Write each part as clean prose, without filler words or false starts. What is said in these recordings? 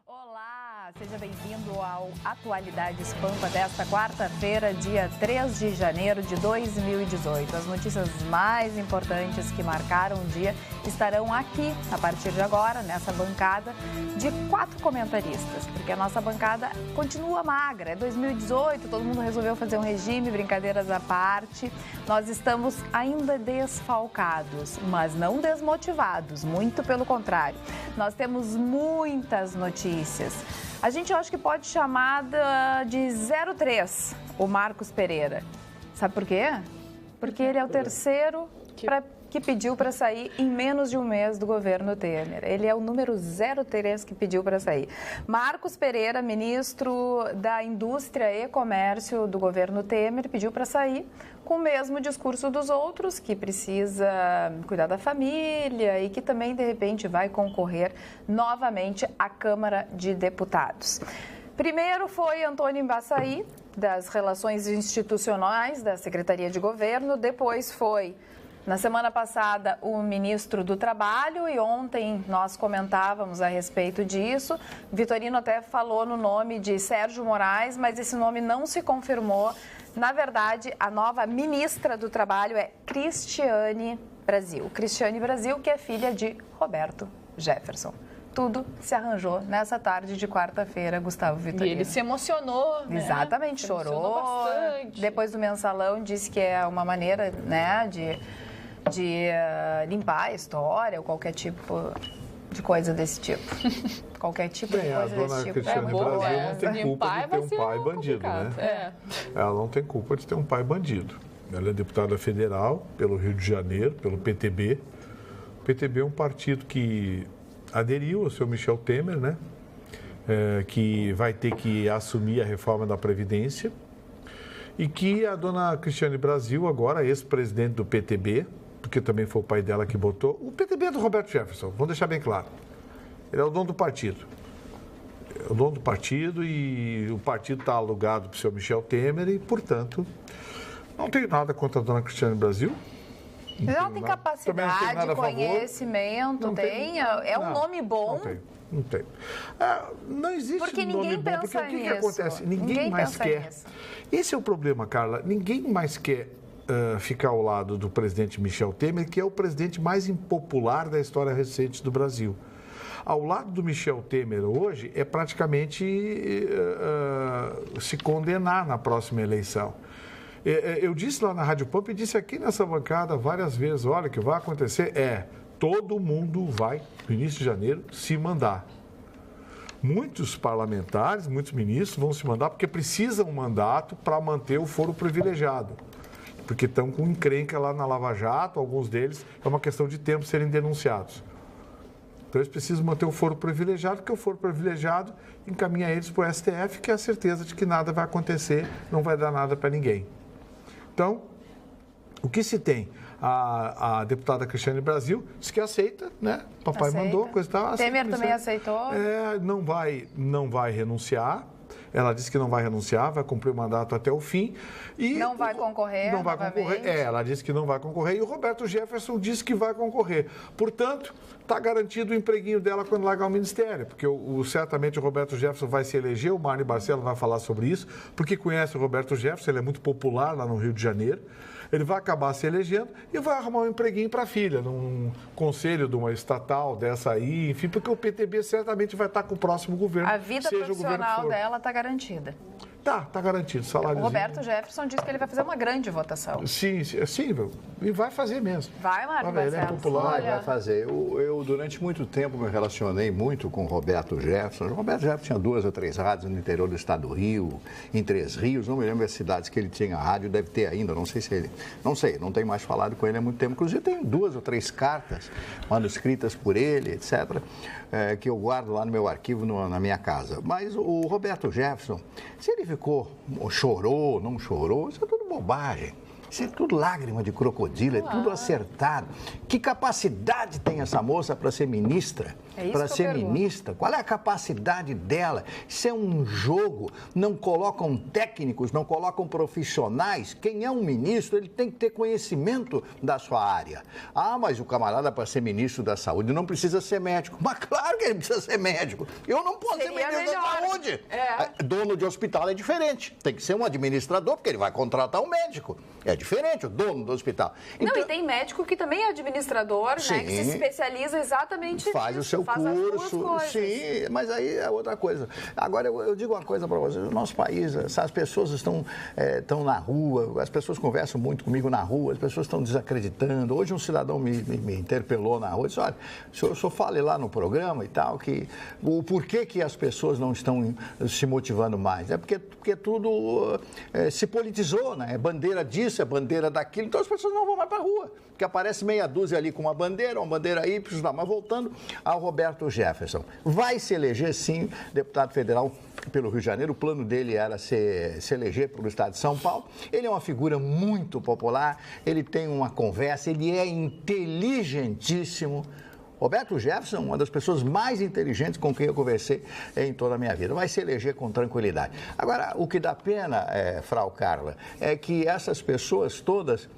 Olá, seja bem-vindo ao Atualidades Pampa desta quarta-feira, dia 3 de janeiro de 2018. As notícias mais importantes que marcaram o dia estarão aqui, a partir de agora, nessa bancada de 4 comentaristas, porque a nossa bancada continua magra. É 2018, todo mundo resolveu fazer um regime, brincadeiras à parte. Nós estamos ainda desfalcados, mas não desmotivados, muito pelo contrário. Nós temos muitas notícias. A gente acha que pode chamar de 03 o Marcos Pereira. Sabe por quê? Porque ele é o terceiro que pediu para sair em menos de um mês do governo Temer. Ele é o número 03 que pediu para sair. Marcos Pereira, ministro da Indústria e Comércio do governo Temer, pediu para sair com o mesmo discurso dos outros, que precisa cuidar da família e que também, de repente, vai concorrer novamente à Câmara de Deputados. Primeiro foi Antônio Embaçaí, das Relações Institucionais da Secretaria de Governo. Depois foi, na semana passada, o ministro do Trabalho, e ontem nós comentávamos a respeito disso. Vitorino até falou no nome de Sérgio Moraes, mas esse nome não se confirmou. Na verdade, a nova ministra do Trabalho é Cristiane Brasil. Cristiane Brasil, que é filha de Roberto Jefferson. Tudo se arranjou nessa tarde de quarta-feira, Gustavo Vitorino. E ele se emocionou, né? Exatamente, chorou. Bastante. Depois do mensalão, disse que é uma maneira, né, de limpar a história ou qualquer tipo de coisa desse tipo. Qualquer tipo de coisa desse tipo. Cristiane Brasil não tem culpa de ter um pai bandido, né? Ela não tem culpa de ter um pai bandido. Ela é deputada federal pelo Rio de Janeiro, pelo PTB. O PTB é um partido que aderiu ao seu Michel Temer, né? Que vai ter que assumir a reforma da Previdência. E que a dona Cristiane Brasil, agora ex-presidente do PTB, porque também foi o pai dela que botou. O PTB é do Roberto Jefferson, vamos deixar bem claro. Ele é o dono do partido. É o dono do partido e o partido está alugado para o seu Michel Temer e, portanto, não tenho nada contra a dona Cristiane Brasil. Ela tem capacidade, conhecimento, é um nome bom. Não tem. Não existe porque nome bom, porque o que acontece? Ninguém mais quer. Esse é o problema, Carla. Ninguém mais quer ficar ao lado do presidente Michel Temer, que é o presidente mais impopular da história recente do Brasil. Ao lado do Michel Temer hoje é praticamente se condenar na próxima eleição. Eu disse lá na Rádio Pampa e disse aqui nessa bancada várias vezes, olha, o que vai acontecer todo mundo vai, no início de janeiro, se mandar. Muitos parlamentares, muitos ministros vão se mandar porque precisam um mandato para manter o foro privilegiado. Porque estão com encrenca lá na Lava Jato, alguns deles, é uma questão de tempo serem denunciados. Então eles precisam manter o foro privilegiado, porque o foro privilegiado encaminha eles para o STF, que é a certeza de que nada vai acontecer, não vai dar nada para ninguém. Então, o que se tem? A deputada Cristiane Brasil disse que aceita, né? Papai mandou, coisa e tal. Temer também aceitou? Não vai renunciar. Ela disse que não vai renunciar, vai cumprir o mandato até o fim. E não vai concorrer? Não vai concorrer. Ela disse que não vai concorrer e o Roberto Jefferson disse que vai concorrer. Portanto, está garantido o empreguinho dela quando largar o ministério, porque certamente o Roberto Jefferson vai se eleger, o Marne Barcelo vai falar sobre isso, porque conhece o Roberto Jefferson, ele é muito popular lá no Rio de Janeiro. Ele vai acabar se elegendo e vai arrumar um empreguinho para a filha, num conselho de uma estatal dessa aí, enfim, porque o PTB certamente vai estar com o próximo governo. A vida profissional dela está garantida. Tá garantido. Salário. O Roberto Jefferson disse que ele vai fazer uma grande votação. Sim, e vai fazer mesmo. Vai, Marcos Barcelos. Ele é popular. Vai fazer. Eu, durante muito tempo, me relacionei muito com o Roberto Jefferson. O Roberto Jefferson tinha 2 ou 3 rádios no interior do estado do Rio, em 3 rios, não me lembro as cidades que ele tinha rádio, deve ter ainda, não sei se ele... não tenho mais falado com ele há muito tempo. Inclusive, tenho 2 ou 3 cartas manuscritas por ele, etc., que eu guardo lá no meu arquivo, na minha casa. Mas o Roberto Jefferson, se ele chorou, não chorou, isso é tudo bobagem. Isso é tudo lágrima de crocodilo, é tudo acertado. Que capacidade tem essa moça para ser ministra? Para ser ministra? Qual é a capacidade dela? Isso é um jogo. Não colocam técnicos, não colocam profissionais. Quem é um ministro, ele tem que ter conhecimento da sua área. Ah, mas o camarada, para ser ministro da saúde, não precisa ser médico. Mas claro que ele precisa ser médico. Eu não posso ser ministro da saúde. Dono de hospital é diferente. Tem que ser um administrador, porque ele vai contratar um médico. É diferente, o dono do hospital. Então, não, e tem médico que também é administrador, né? Que se especializa exatamente faz o seu curso. Sim, mas aí é outra coisa. Agora, eu digo uma coisa para vocês. O nosso país, as pessoas estão na rua, as pessoas conversam muito comigo na rua, as pessoas estão desacreditando. Hoje um cidadão me interpelou na rua e disse, olha, o senhor fale lá no programa e tal, que o porquê que as pessoas não estão se motivando mais. É porque tudo se politizou, né? É bandeira disso, é bandeira daquilo, então as pessoas não vão mais para a rua. Porque aparece meia dúzia ali com uma bandeira Y, mas voltando ao Roberto Jefferson. Vai se eleger, sim, deputado federal pelo Rio de Janeiro. O plano dele era se eleger pelo estado de São Paulo. Ele é uma figura muito popular, ele tem uma conversa, ele é inteligentíssimo. Roberto Jefferson, uma das pessoas mais inteligentes com quem eu conversei em toda a minha vida. Vai se eleger com tranquilidade. Agora, o que dá pena, Frau Carla, é que essas pessoas todas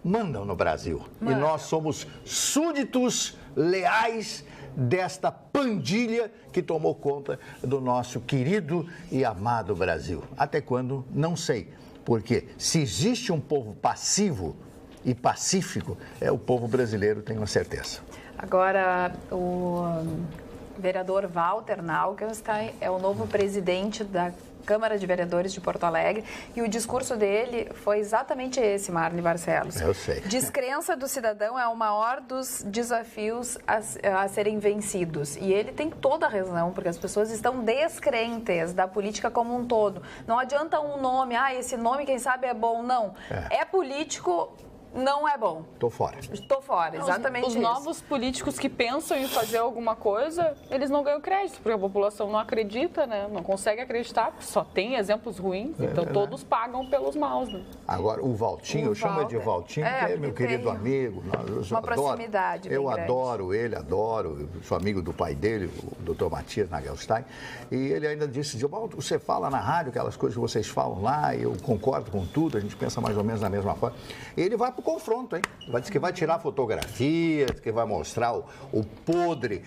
mandam no Brasil. E nós somos súditos leais desta pandilha que tomou conta do nosso querido e amado Brasil. Até quando? Não sei. Porque se existe um povo passivo e pacífico, é o povo brasileiro, tenho certeza. Agora, o vereador Walter Naugenstein é o novo presidente da Câmara de Vereadores de Porto Alegre e o discurso dele foi exatamente esse, Marli Barcelos. Eu sei. Descrença do cidadão é o maior dos desafios a serem vencidos. E ele tem toda a razão, porque as pessoas estão descrentes da política como um todo. Não adianta um nome, esse nome quem sabe é bom. Não. É político... Não é bom. Tô fora, exatamente isso. Os novos políticos que pensam em fazer alguma coisa, eles não ganham crédito, porque a população não acredita, né? Não consegue acreditar, porque só tem exemplos ruins, então todos pagam pelos maus, né? Agora, o Valtinho, eu chamo ele de Valtinho, que é meu querido amigo. Uma proximidade bem grande. Adoro ele, sou amigo do pai dele, o Dr. Matias Nagelstein, e ele ainda disse, você fala na rádio aquelas coisas que vocês falam lá, eu concordo com tudo, a gente pensa mais ou menos da mesma forma. Ele vai pro confronto, hein? Diz que vai tirar fotografias, que vai mostrar o podre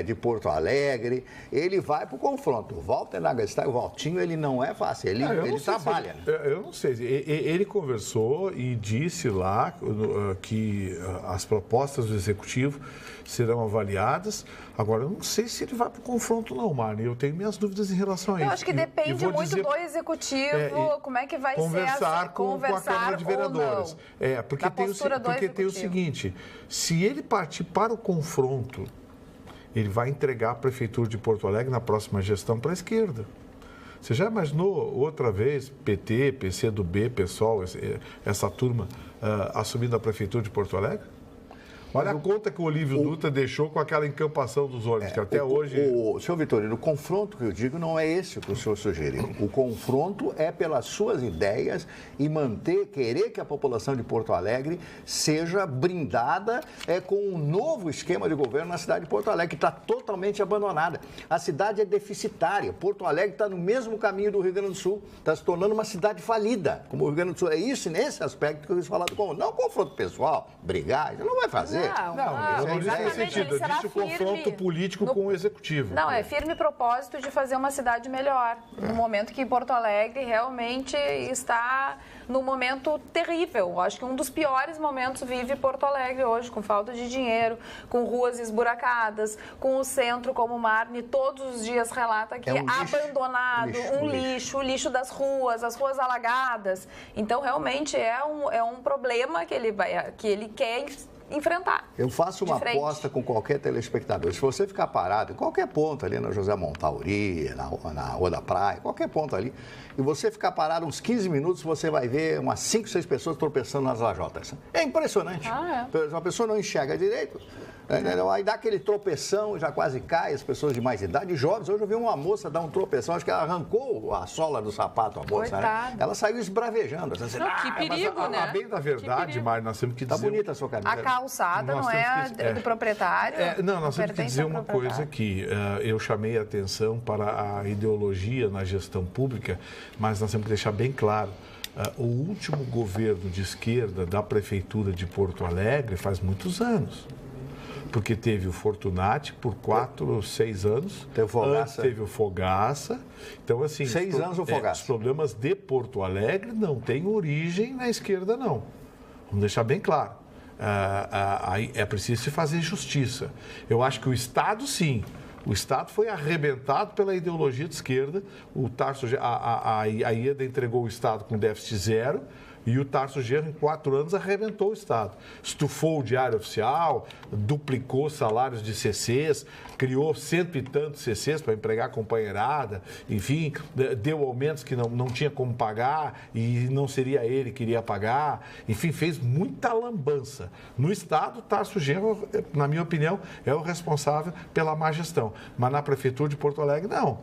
de Porto Alegre. Ele vai pro confronto. O Walter Nagelstein, o Valtinho, ele não é fácil, ele trabalha. Eu não sei. Ele conversou e disse lá que as propostas do Executivo serão avaliadas. Agora, eu não sei se ele vai para o confronto não, Marli. Eu tenho minhas dúvidas em relação a isso. Eu acho que depende muito do Executivo, como é que vai conversar com a Câmara de Vereadores. Porque tem o seguinte, se ele partir para o confronto, ele vai entregar a Prefeitura de Porto Alegre na próxima gestão para a esquerda. Você já imaginou outra vez PT, PCdoB, PSOL, essa turma assumindo a Prefeitura de Porto Alegre? Olha a conta que o Olívio Dutra deixou com aquela encampação dos ônibus, que até hoje... Senhor Vitorino, o confronto que eu digo não é esse que o senhor sugeriu. O confronto é pelas suas ideias e querer que a população de Porto Alegre seja brindada com um novo esquema de governo na cidade de Porto Alegre, que está totalmente abandonada. A cidade é deficitária. Porto Alegre está no mesmo caminho do Rio Grande do Sul. Está se tornando uma cidade falida, como o Rio Grande do Sul. É isso, nesse aspecto que eu quis falar do confronto. Não confronto pessoal, brigar, não vai fazer. Eu não disse nesse sentido, eu disse o confronto político com o Executivo. Não, é firme propósito de fazer uma cidade melhor. No momento que Porto Alegre realmente está num momento terrível. Acho que um dos piores momentos vive Porto Alegre hoje, com falta de dinheiro, com ruas esburacadas, com o centro, como o Marli todos os dias relata que é abandonado, lixo, o lixo das ruas, as ruas alagadas. Então, realmente, é um problema que ele quer enfrentar. Eu faço uma aposta com qualquer telespectador. Se você ficar parado em qualquer ponto ali na José Montauri, na Rua da Praia, qualquer ponto ali, e você ficar parado uns 15 minutos, você vai ver umas 5, 6 pessoas tropeçando nas lajotas. É impressionante. Uma pessoa não enxerga direito. Aí dá aquele tropeção, já quase cai, as pessoas de mais idade, jovens. Hoje eu vi uma moça dar um tropeção, acho que ela arrancou a sola do sapato, a moça, né? Ela saiu esbravejando. Assim, que perigo, né? Bem da verdade, Mário, nós temos que dizer... Tá bonita a sua camisa. A calçada não é do proprietário? Nós temos que dizer uma coisa aqui. Eu chamei a atenção para a ideologia na gestão pública, mas nós temos que deixar bem claro. O último governo de esquerda da Prefeitura de Porto Alegre faz muitos anos. Porque teve o Fortunati por 4 ou 6 anos. Teve o Fogaça. Teve o Fogaça. Então, assim... 6 anos o Fogaça. Os problemas de Porto Alegre não têm origem na esquerda, não. Vamos deixar bem claro. É preciso se fazer justiça. Eu acho que o Estado, sim. O Estado foi arrebentado pela ideologia de esquerda. O Tarso, a IEDA entregou o Estado com déficit zero. E o Tarso Genro, em 4 anos, arrebentou o Estado. Estufou o diário oficial, duplicou salários de CCs, criou 100 e tantos CCs para empregar companheirada, enfim, deu aumentos que não tinha como pagar e não seria ele que iria pagar. Enfim, fez muita lambança. No Estado, o Tarso Genro, na minha opinião, é o responsável pela má gestão. Mas na Prefeitura de Porto Alegre, não.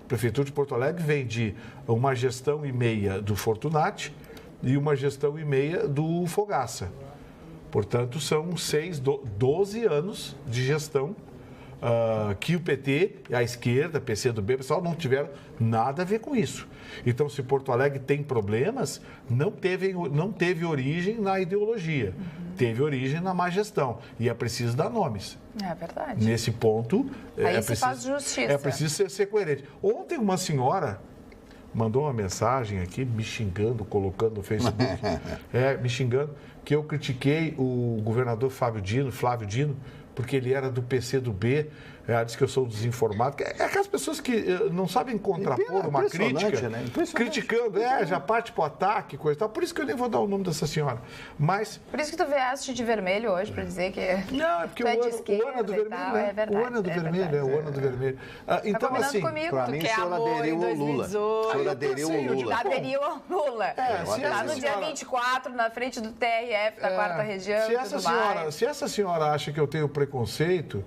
A Prefeitura de Porto Alegre vem de uma gestão e meia do Fortunati, e uma gestão e meia do Fogaça. Portanto, são 12 anos de gestão que o PT, a esquerda, PCdoB, o pessoal não tiveram nada a ver com isso. Então, se Porto Alegre tem problemas, não teve origem na ideologia, teve origem na má gestão. E é preciso dar nomes. É verdade. Nesse ponto, aí se faz justiça. É preciso ser coerente. Ontem, uma senhora mandou uma mensagem aqui me xingando, colocando no Facebook, me xingando, que eu critiquei o governador Flávio Dino, porque ele era do PCdoB, disse que eu sou desinformado. É aquelas pessoas que não sabem contrapor uma crítica, né? Criticando, já parte para o ataque, coisa e tal. Por isso que eu nem vou dar o nome dessa senhora. Mas... Por isso que tu vieste de vermelho hoje, para dizer que não, é porque o ano é do vermelho, né? É verdade, o ano é do vermelho, o ano do vermelho. Então, assim, comigo, para mim, o senhor aderiu ao Lula. O senhor aderiu ao Lula. Aderiu ao Lula. Está no dia 24, na frente do TRF, da 4ª região. Se essa senhora acha que eu tenho preconceito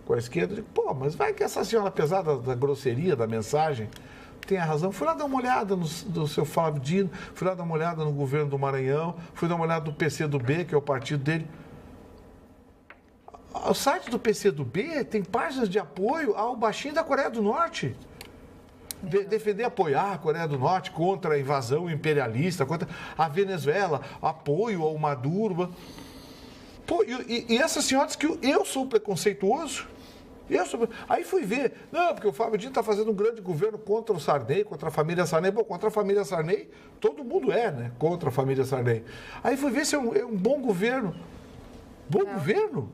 com a esquerda, eu digo, mas vai que essa senhora, apesar da grosseria da mensagem, tem a razão. Fui lá dar uma olhada no seu Flávio Dino, fui lá dar uma olhada no governo do Maranhão, fui dar uma olhada no PCdoB, que é o partido dele. O site do PCdoB tem páginas de apoio ao baixinho da Coreia do Norte. Defender, apoiar a Coreia do Norte contra a invasão imperialista, contra a Venezuela, apoio ao Maduro. E essa senhora diz que eu sou preconceituoso. Aí fui ver. Não, porque o Flávio Dino está fazendo um grande governo contra o Sarney, contra a família Sarney. Contra a família Sarney, todo mundo né? Contra a família Sarney. Aí fui ver se é um bom governo. Bom governo?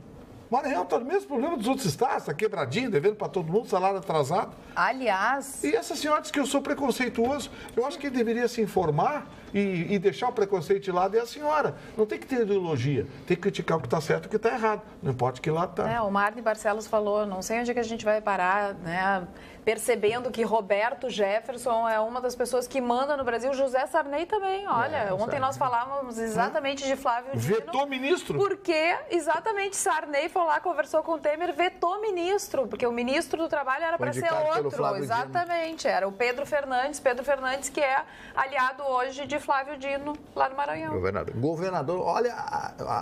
O Maranhão está no mesmo problema dos outros estados, está quebradinho, devendo para todo mundo, salário atrasado. Aliás... E essa senhora diz que eu sou preconceituoso. Eu acho que ele deveria se informar e deixar o preconceito de lado. É a senhora. Não tem que ter ideologia. Tem que criticar o que está certo e o que está errado. Não importa que lado está. O Marne Barcelos falou, não sei onde é que a gente vai parar, né? Percebendo que Roberto Jefferson é uma das pessoas que manda no Brasil. José Sarney também. Olha, ontem nós falávamos exatamente de Flávio Dino. Vetou ministro. Porque exatamente Sarney foi lá, conversou com o Temer, vetou ministro. Porque o ministro do Trabalho era para ser outro. Exatamente. Dino. Era o Pedro Fernandes. Pedro Fernandes, que é aliado hoje de Flávio Dino, lá no Maranhão. Governador, olha,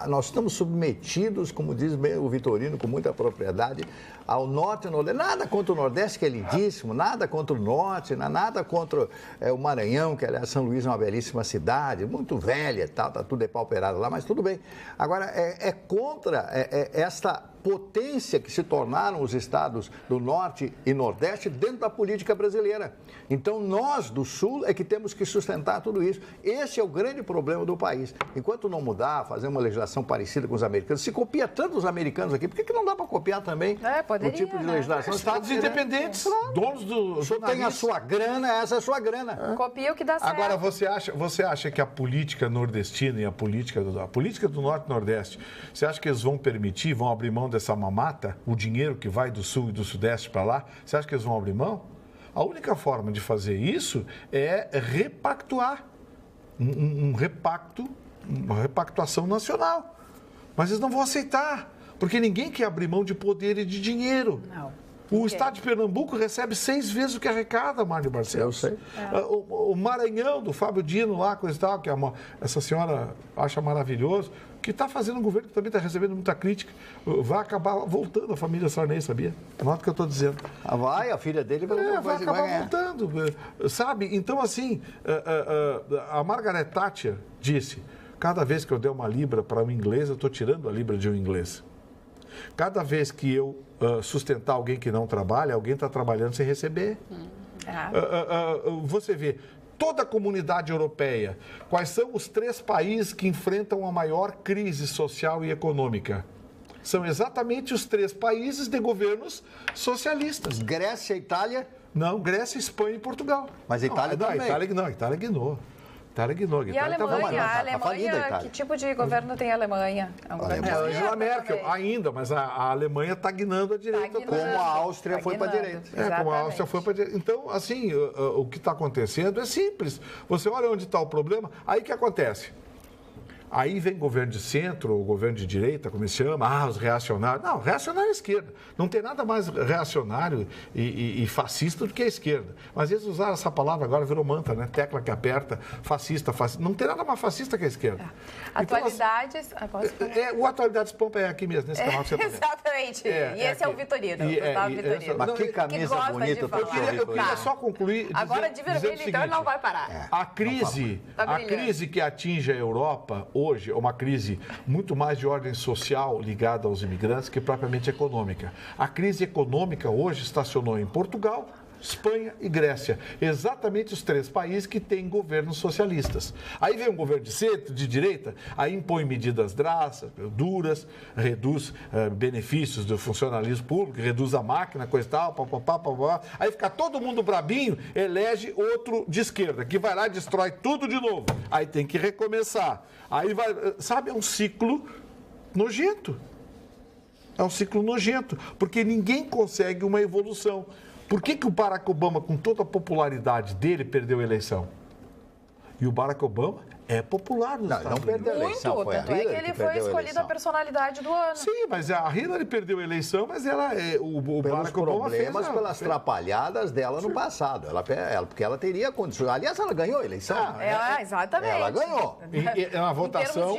nós estamos submetidos, como diz bem o Vitorino, com muita propriedade, ao Norte e Nordeste. Nada contra o Nordeste, que é lindíssimo, nada contra o Norte, nada contra o Maranhão, que aliás São Luís é uma belíssima cidade, muito velha e tal, tá tudo depauperado lá, mas tudo bem. Agora, é contra esta potência que se tornaram os estados do Norte e Nordeste dentro da política brasileira. Então, nós do Sul é que temos que sustentar tudo isso. Esse é o grande problema do país. Enquanto não mudar, fazer uma legislação parecida com os americanos, se copia tanto os americanos aqui, por que não dá para copiar também poderia, o tipo de legislação? Estados independentes, donos do jornalismo. Tem a sua grana, essa é a sua grana. Copia o que dá certo. Agora, você acha que a política nordestina e a política do Norte e Nordeste, você acha que eles vão permitir, vão abrir mão dessa mamata, o dinheiro que vai do Sul e do Sudeste para lá? Você acha que eles vão abrir mão? A única forma de fazer isso é repactuar, uma repactuação nacional. Mas eles não vão aceitar, porque ninguém quer abrir mão de poder e de dinheiro. Não. O Estado de Pernambuco recebe 6 vezes o que arrecada, Mário Barcelos. Eu sei. O Maranhão, do Fábio Dino lá, coisa e tal, que essa senhora acha maravilhoso, que está fazendo um governo que também está recebendo muita crítica, vai acabar voltando a família Sarney, sabia? Nota o que eu estou dizendo. A filha dele vai acabar voltando, sabe? Então, assim, a Margaret Thatcher disse, cada vez que eu der uma libra para um inglês, eu estou tirando a libra de um inglês. Cada vez que eu sustentar alguém que não trabalha, alguém está trabalhando sem receber. Você vê, toda a comunidade europeia, quais são os 3 países que enfrentam a maior crise social e econômica? São exatamente os 3 países de governos socialistas. Grécia, Itália? Não, Grécia, Espanha e Portugal. Mas a Itália também. A Itália guinou. E a Alemanha, que tipo de governo tem a Alemanha? Angela Merkel, ainda, mas a Alemanha está guinando à direita. Como a Áustria foi para a direita. Como a Áustria foi para a direita. Então, assim, o que está acontecendo é simples. Você olha onde está o problema, aí o que acontece? Aí vem governo de centro, ou governo de direita, como se chama, os reacionários. Não, reacionário é a esquerda. Não tem nada mais reacionário e fascista do que a esquerda. Mas eles usaram essa palavra, agora virou mantra, né? Tecla que aperta, fascista. Não tem nada mais fascista que a esquerda. Atualidades... O Atualidades Pampa é aqui mesmo, nesse canal que você está vendo. Exatamente. E esse é o Vitorino. Mas que camisa bonita. Eu queria só concluir. Agora de vermelho, então ele não vai parar. A crise que atinge a Europa hoje é uma crise muito mais de ordem social ligada aos imigrantes que propriamente econômica. A crise econômica hoje estacionou em Portugal, Espanha e Grécia. Exatamente os 3 países que têm governos socialistas. Aí vem um governo de centro, de direita, aí impõe medidas duras, reduz benefícios do funcionalismo público, reduz a máquina, coisa e tal, Aí fica todo mundo brabinho, elege outro de esquerda, que vai lá e destrói tudo de novo. Aí tem que recomeçar. Aí vai, sabe, é um ciclo nojento. É um ciclo nojento, porque ninguém consegue uma evolução. Por que o Barack Obama, com toda a popularidade dele, perdeu a eleição? E o Barack Obama é popular nos Estados Unidos. Não perdeu a eleição, foi a Hillary que ele foi escolhido a personalidade do ano. Sim, mas a Hillary perdeu a eleição, mas o Barack Obama fez... pelas atrapalhadas dela no passado. Porque ela teria condições. Aliás, ela ganhou a eleição. Exatamente. Ela ganhou. É uma votação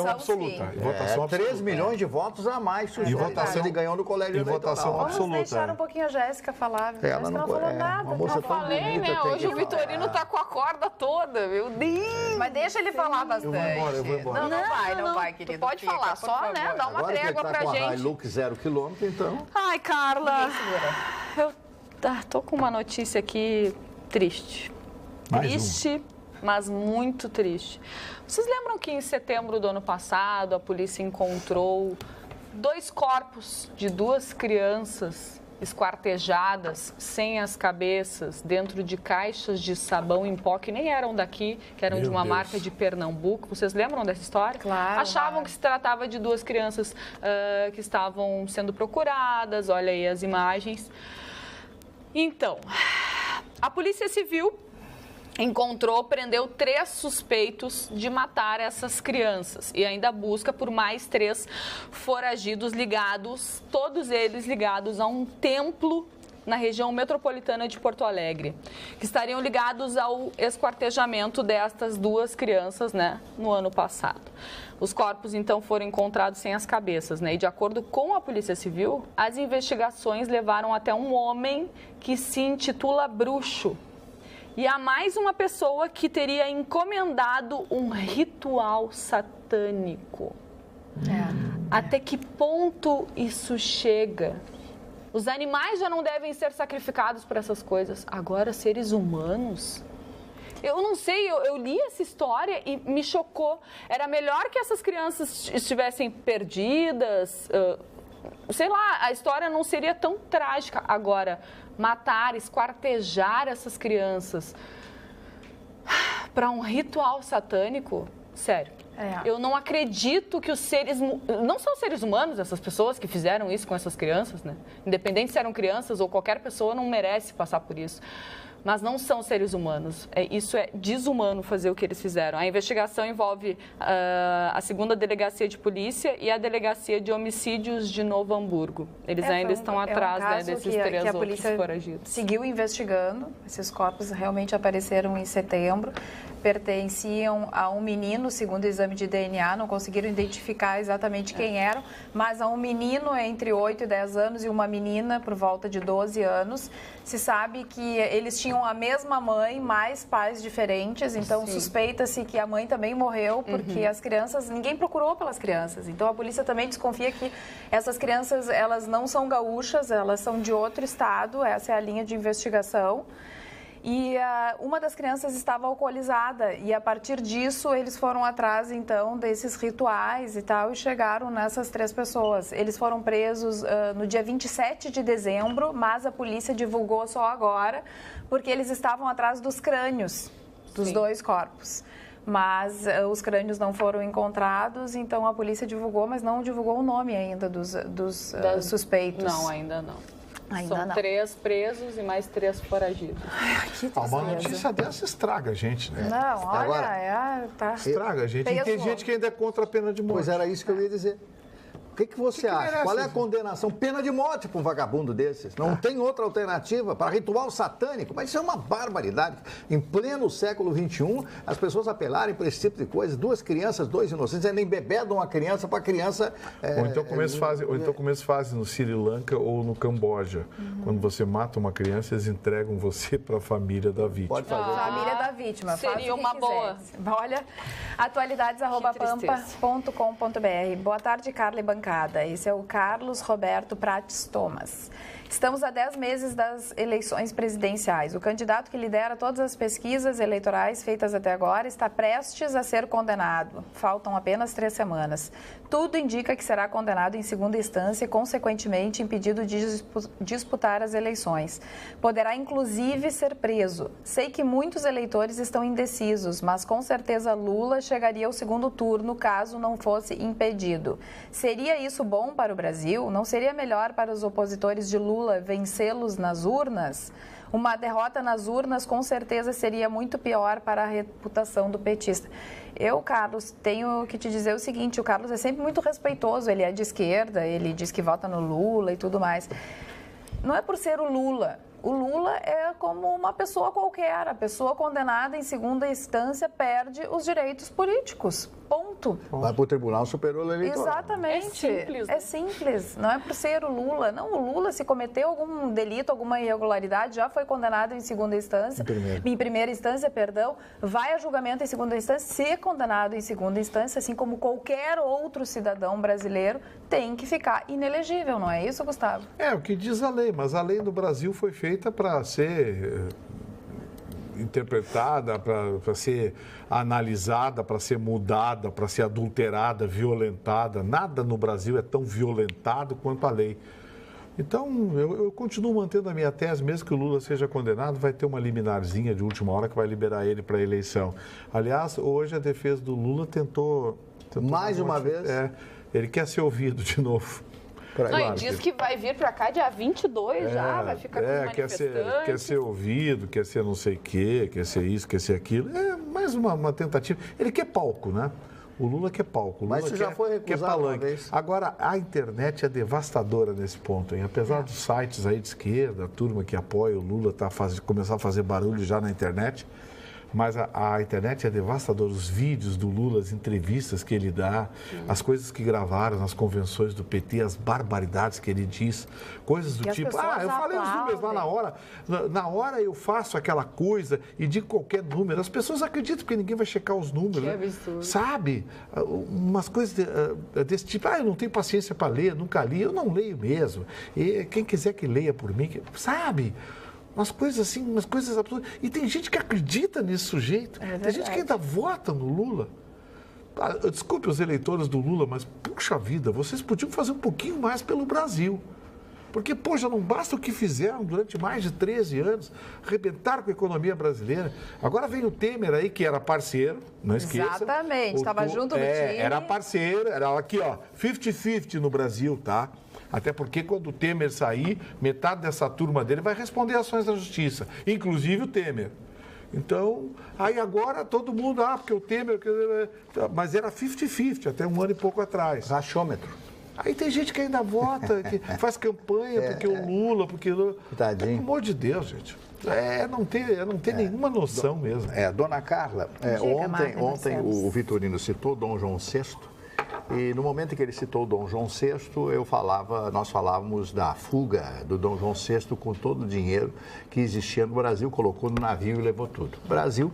absoluta. Votação 3 milhões de votos a mais. E votação, ele ganhou no colégio eleitoral. Votação absoluta. Vamos deixar um pouquinho a Jéssica falar. Ela não falou nada. Eu falei, né? Hoje o Vitorino tá com a corda toda, meu Deus. Mas deixa ele falar bastante. Eu vou embora. Não vai, querido. Tu pode falar, só, né? Dá uma trégua pra gente. Agora Hilux 0 km, então... Ai, Carla, eu tô com uma notícia aqui triste. Triste, mas muito triste. Vocês lembram que em setembro do ano passado a polícia encontrou 2 corpos de 2 crianças esquartejadas, sem as cabeças, dentro de caixas de sabão em pó, que nem eram daqui, que eram de uma marca de Pernambuco. Vocês lembram dessa história? Claro. Achavam que se tratava de 2 crianças que estavam sendo procuradas. Olha aí as imagens. Então, a Polícia Civil prendeu 3 suspeitos de matar essas crianças e ainda busca por mais 3 foragidos ligados, todos eles ligados a um templo na região metropolitana de Porto Alegre, que estariam ligados ao esquartejamento destas 2 crianças, né, no ano passado. Os corpos, então, foram encontrados sem as cabeças, né? E de acordo com a Polícia Civil, as investigações levaram até um homem que se intitula Bruxo. E há mais uma pessoa que teria encomendado um ritual satânico. Até que ponto isso chega? Os animais já não devem ser sacrificados por essas coisas. Agora, seres humanos... Eu não sei, eu li essa história e me chocou. Era melhor que essas crianças estivessem perdidas, sei lá, a história não seria tão trágica. Agora, matar, esquartejar essas crianças para um ritual satânico, sério. Eu não acredito que os seres... Não são seres humanos essas pessoas que fizeram isso com essas crianças, né? Independente se eram crianças ou qualquer pessoa, não merece passar por isso. Mas não são seres humanos. Isso é desumano fazer o que eles fizeram. A investigação envolve a 2ª Delegacia de Polícia e a Delegacia de Homicídios de Novo Hamburgo. Eles ainda estão atrás desses 3 outros foragidos. Seguiu investigando. Esses corpos realmente apareceram em setembro. Pertenciam a um menino, segundo o exame de DNA, não conseguiram identificar exatamente quem eram, mas a um menino entre 8 e 10 anos e uma menina por volta de 12 anos. Se sabe que eles tinham a mesma mãe, mas pais diferentes, então suspeita-se que a mãe também morreu, porque as crianças, ninguém procurou pelas crianças. Então a polícia também desconfia que essas crianças, elas não são gaúchas, elas são de outro estado, essa é a linha de investigação. E uma das crianças estava alcoolizada e a partir disso eles foram atrás então desses rituais e tal e chegaram nessas 3 pessoas. Eles foram presos no dia 27 de dezembro, mas a polícia divulgou só agora porque eles estavam atrás dos crânios dos 2 corpos. Mas os crânios não foram encontrados, então a polícia divulgou, mas não divulgou o nome ainda dos suspeitos. Não, ainda não. São não. 3 presos e mais 3 foragidos. Uma notícia dessa estraga a gente, né? Não, olha, agora, estraga a gente. E tem gente que ainda é contra a pena de morte. Pois era isso que eu ia dizer. O que você acha? Merece? Qual é a condenação? Pena de morte para um vagabundo desses. Não tem outra alternativa para ritual satânico. Mas isso é uma barbaridade. Em pleno século XXI, as pessoas apelarem para esse tipo de coisa. 2 crianças, 2 inocentes, nem bebedam uma criança para criança... Ou então começo fazem no Sri Lanka ou no Camboja. Quando você mata uma criança, eles entregam você para a família da vítima. Pode fazer. Família da vítima. Seria uma boa. Olha, atualidades@pampa.com.br. Boa tarde, Carla e bancada. Esse é o Carlos Roberto Prates Thomas. Estamos a 10 meses das eleições presidenciais. O candidato que lidera todas as pesquisas eleitorais feitas até agora está prestes a ser condenado. Faltam apenas 3 semanas. Tudo indica que será condenado em segunda instância e, consequentemente, impedido de disputar as eleições. Poderá, inclusive, ser preso. Sei que muitos eleitores estão indecisos, mas com certeza Lula chegaria ao segundo turno caso não fosse impedido. Seria isso bom para o Brasil? Não seria melhor para os opositores de Lula vencê-los nas urnas? Uma derrota nas urnas com certeza seria muito pior para a reputação do petista. Eu, Carlos, tenho que te dizer o seguinte, o Carlos é sempre muito respeitoso, ele é de esquerda, ele diz que vota no Lula e tudo mais. Não é por ser o Lula. O Lula é como uma pessoa qualquer. A pessoa condenada em segunda instância perde os direitos políticos. Ponto. Vai para o Tribunal Superior Eleitoral. Exatamente. É simples. É simples. Não é por ser o Lula. Não, o Lula, se cometeu algum delito, alguma irregularidade, já foi condenado em segunda instância. Em primeira instância, perdão. Vai a julgamento em segunda instância, ser condenado em segunda instância, assim como qualquer outro cidadão brasileiro, tem que ficar inelegível. Não é isso, Gustavo? É o que diz a lei, mas a lei do Brasil foi feita para ser interpretada, para ser analisada, para ser mudada, para ser adulterada, violentada. Nada no Brasil é tão violentado quanto a lei. Então, eu continuo mantendo a minha tese, mesmo que o Lula seja condenado, vai ter uma liminarzinha de última hora que vai liberar ele para a eleição. Aliás, hoje a defesa do Lula tentou mais uma vez? Ele quer ser ouvido de novo. Não, e diz que vai vir para cá dia 22 já, vai ficar com os manifestantes. Quer ser ouvido, quer ser não sei o quê, quer ser isso, quer ser aquilo. É mais uma tentativa. Ele quer palco, né? O Lula quer palco. O Lula Mas isso já foi recusado uma vez. Agora, a internet é devastadora nesse ponto, hein? Apesar dos sites aí de esquerda, a turma que apoia o Lula começar a fazer barulho já na internet, Mas a internet é devastadora. Os vídeos do Lula, as entrevistas que ele dá, as coisas que gravaram nas convenções do PT, as barbaridades que ele diz, coisas do tipo, eu falei os números lá na hora. Na hora eu faço aquela coisa e digo qualquer número. As pessoas acreditam porque ninguém vai checar os números. Né? Sabe? Umas coisas desse tipo. Eu não tenho paciência para ler, nunca li. Eu não leio mesmo. E quem quiser que leia por mim, sabe? Umas coisas assim, umas coisas absurdas. E tem gente que acredita nesse sujeito. Tem gente que ainda vota no Lula. Desculpe os eleitores do Lula, mas, puxa vida, vocês podiam fazer um pouquinho mais pelo Brasil. Porque, poxa, não basta o que fizeram durante mais de 13 anos, arrebentaram com a economia brasileira. Agora vem o Temer aí, que era parceiro, não esqueça. Exatamente, estava junto no time. Era parceiro, era aqui, ó, 50-50 no Brasil, tá? Até porque quando o Temer sair, metade dessa turma dele vai responder ações da justiça, inclusive o Temer. Então, aí agora todo mundo, porque o Temer... Mas era 50-50 até um ano e pouco atrás. Rachômetro. Aí tem gente que ainda vota, que faz campanha porque o Lula, porque... Tadinho. Pelo amor de Deus, gente. Não ter nenhuma noção mesmo. Dona Carla, ontem o Vitorino citou Dom João VI. E no momento em que ele citou Dom João VI, nós falávamos da fuga do Dom João VI com todo o dinheiro que existia no Brasil, colocou no navio e levou tudo. O Brasil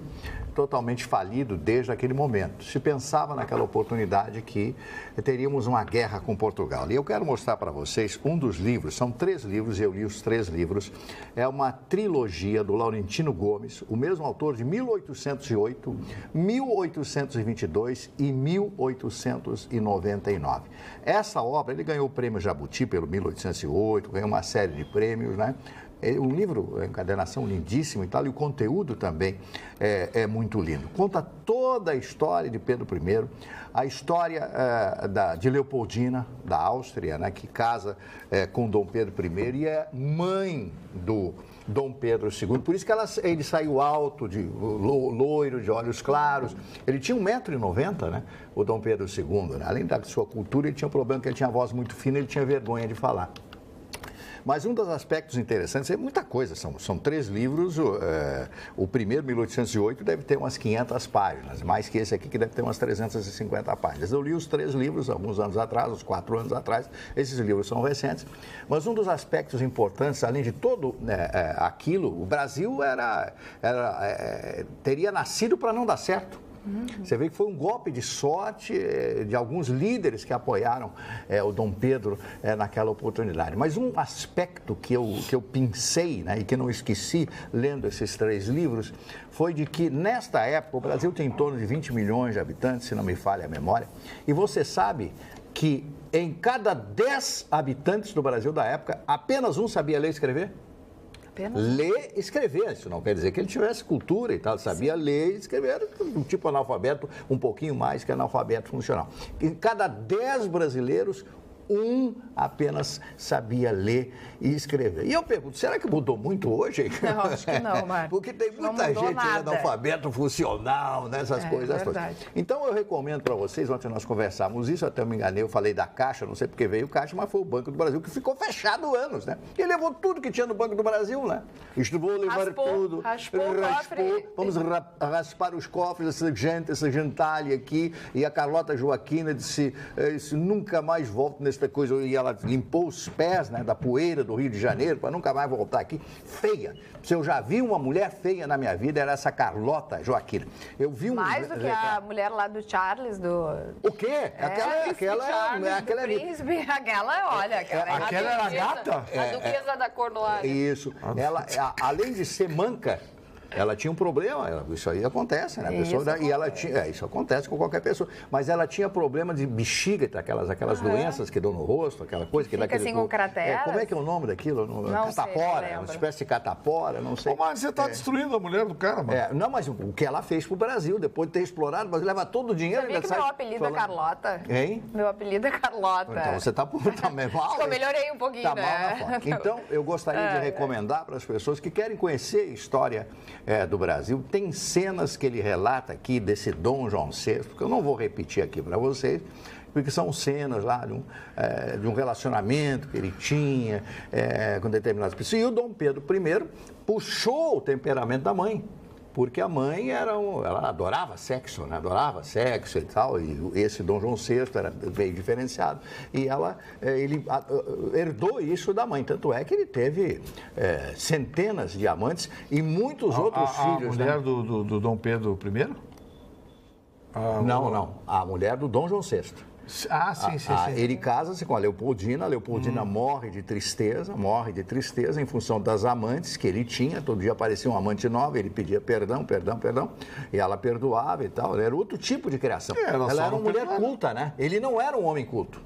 totalmente falido desde aquele momento. Se pensava naquela oportunidade que teríamos uma guerra com Portugal. E eu quero mostrar para vocês um dos livros, são 3 livros, eu li os 3 livros, é uma trilogia do Laurentino Gomes, o mesmo autor de 1808, 1822 e 1899. Essa obra, ele ganhou o prêmio Jabuti pelo 1808, ganhou uma série de prêmios, né? Um livro, encadernação lindíssimo e tal, e o conteúdo também é muito lindo. Conta toda a história de Pedro I, a história de Leopoldina, da Áustria, né, que casa com Dom Pedro I e é mãe do Dom Pedro II. Por isso que ele saiu alto, loiro, de olhos claros. Ele tinha 1,90 m, né, o Dom Pedro II. Né? Além da sua cultura, ele tinha um problema que ele tinha voz muito fina, ele tinha vergonha de falar. Mas um dos aspectos interessantes é muita coisa, são 3 livros, o primeiro, 1808, deve ter umas 500 páginas, mais que esse aqui que deve ter umas 350 páginas. Eu li os 3 livros alguns anos atrás, uns 4 anos atrás, esses livros são recentes, mas um dos aspectos importantes, além de todo aquilo, o Brasil teria nascido para não dar certo. Você vê que foi um golpe de sorte de alguns líderes que apoiaram o Dom Pedro naquela oportunidade. Mas um aspecto que eu pensei, né, e que não esqueci lendo esses 3 livros, foi de que nesta época o Brasil tem em torno de 20 milhões de habitantes, se não me falha a memória, e você sabe que em cada 10 habitantes do Brasil da época, apenas um sabia ler e escrever? Ler e escrever, isso não quer dizer que ele tivesse cultura e tal, sabia ler e escrever, era um tipo analfabeto, um pouquinho mais que analfabeto funcional. Em cada 10 brasileiros, um apenas sabia ler e escrever. E eu pergunto, será que mudou muito hoje? Não, acho que não, Marcos. Porque tem muita gente analfabeto funcional, nessas coisas todas. Então eu recomendo para vocês, ontem nós conversamos isso, até eu me enganei, eu falei da Caixa, não sei porque veio Caixa, mas foi o Banco do Brasil que ficou fechado anos, né? E levou tudo que tinha no Banco do Brasil, né? Vou levar tudo. Raspou, vamos raspar os cofres, essa gentalha aqui. E a Carlota Joaquina disse nunca mais volto nessa coisa, e ela limpou os pés, né, da poeira do Rio de Janeiro para nunca mais voltar aqui. Feia. Se eu já vi uma mulher feia na minha vida, era essa Carlota Joaquina. Eu vi mais do que a mulher lá do Charles, do... O quê? Aquela príncipe, aquela era a gata? A duquesa da Cornualha. Isso. Ela, além de ser manca, ela tinha um problema, isso aí acontece, né? Isso acontece com qualquer pessoa. Mas ela tinha problema de bexiga, aquelas doenças que dão no rosto, aquela coisa que dá aquele... Fica assim com crateras. Como é que é o nome daquilo? Catapora, uma espécie de catapora, não sei. Mas você está destruindo a mulher do cara, mano. Não, mas o que ela fez pro Brasil, depois de ter explorado, o Brasil leva todo o dinheiro... Sabia que meu apelido é Carlota? Hein? Meu apelido é Carlota. Então você tá também mal. Acho que eu melhorei um pouquinho, né? Então, eu gostaria de recomendar para as pessoas que querem conhecer a história do Brasil. Tem cenas que ele relata aqui desse Dom João VI, que eu não vou repetir aqui para vocês, porque são cenas lá de um relacionamento que ele tinha com determinadas pessoas. E o Dom Pedro I puxou o temperamento da mãe. porque a mãe ela adorava sexo, né? Adorava sexo e tal, e esse Dom João VI era bem diferenciado, e ele herdou isso da mãe, tanto é que ele teve centenas de amantes e muitos outros filhos. A mulher do Dom Pedro I? Não, a mulher do Dom João VI. Sim. Ele casa-se com a Leopoldina morre de tristeza em função das amantes que ele tinha, todo dia aparecia uma amante nova, ele pedia perdão, e ela perdoava e tal, era outro tipo de criação. Ela era uma mulher culta, né? Ele não era um homem culto.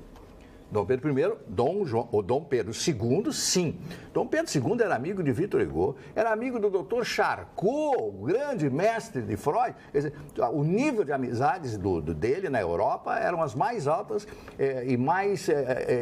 Dom Pedro I, Dom Pedro II, sim. Dom Pedro II era amigo de Victor Hugo, era amigo do Dr. Charcot, o grande mestre de Freud. Quer dizer, o nível de amizades dele na Europa eram as mais altas e mais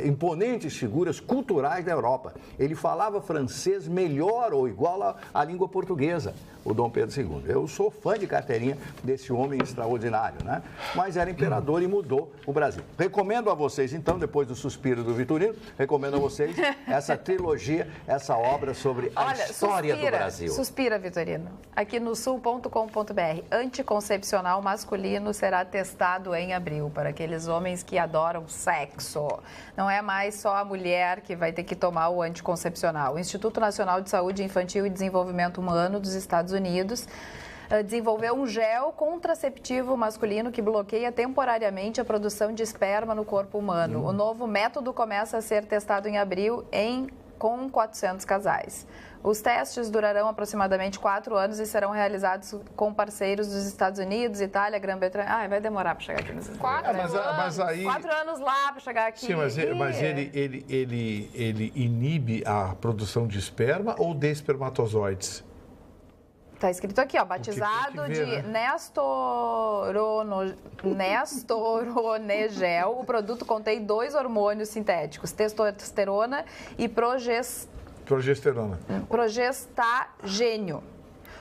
imponentes figuras culturais da Europa. Ele falava francês melhor ou igual à língua portuguesa, o Dom Pedro II. Eu sou fã de carteirinha desse homem extraordinário, né? Mas era imperador e mudou o Brasil. Recomendo a vocês, então, depois do Suspiro do Vitorino, recomendo a vocês essa trilogia, essa obra sobre a história do Brasil. Suspira, Vitorino. Aqui no sul.com.br, anticoncepcional masculino será testado em abril para aqueles homens que adoram sexo. Não é mais só a mulher que vai ter que tomar o anticoncepcional. O Instituto Nacional de Saúde Infantil e Desenvolvimento Humano dos Estados Unidos desenvolveu um gel contraceptivo masculino que bloqueia temporariamente a produção de esperma no corpo humano. O novo método começa a ser testado em abril com 400 casais. Os testes durarão aproximadamente 4 anos e serão realizados com parceiros dos Estados Unidos, Itália, Grã-Bretanha. Vai demorar para chegar aqui nos Estados Unidos. Mas aí... 4 anos lá para chegar aqui. Sim, mas ele inibe a produção de esperma ou de espermatozoides? Está escrito aqui, batizado de Nestoronegel. O produto contém 2 hormônios sintéticos, testosterona e progestagênio.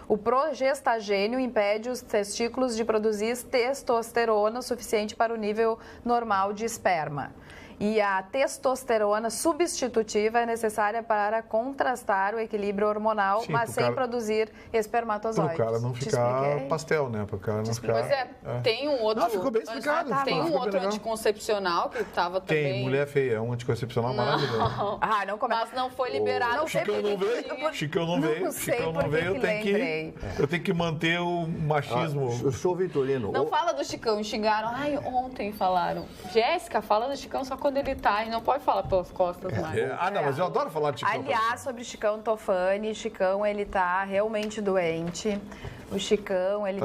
O progestagênio impede os testículos de produzir testosterona suficiente para o nível normal de esperma. E a testosterona substitutiva é necessária para contrastar o equilíbrio hormonal, mas sem produzir espermatozoides. Para o cara não ficar pastel, né? Para o cara não ficar... Mas tem um outro... Não, ficou bem explicado. Tem um outro anticoncepcional que estava também... Tem, mulher feia, é um anticoncepcional maravilhoso. Não começa. Mas não foi liberado. Chicão não veio. Eu tenho que manter o machismo. Eu sou Vitorino. Não fala do Chicão, xingaram. Ontem falaram. Jéssica, fala do Chicão só quando ele tá e não pode falar pelas costas mais. Mas eu adoro falar de Chicão. Aliás, sobre Chicão Tofani, Chicão, ele tá realmente doente. O Chicão, ele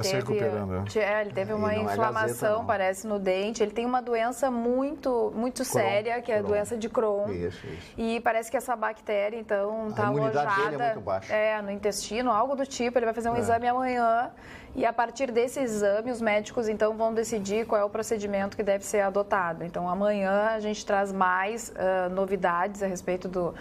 teve uma inflamação, parece, no dente. Ele tem uma doença muito séria, que é a doença de Crohn. Isso. E parece que essa bactéria, então, tá alojada é muito baixa. No intestino, algo do tipo. Ele vai fazer um exame amanhã. E a partir desse exame, os médicos, então, vão decidir qual é o procedimento que deve ser adotado. Então, amanhã a gente traz mais novidades a respeito do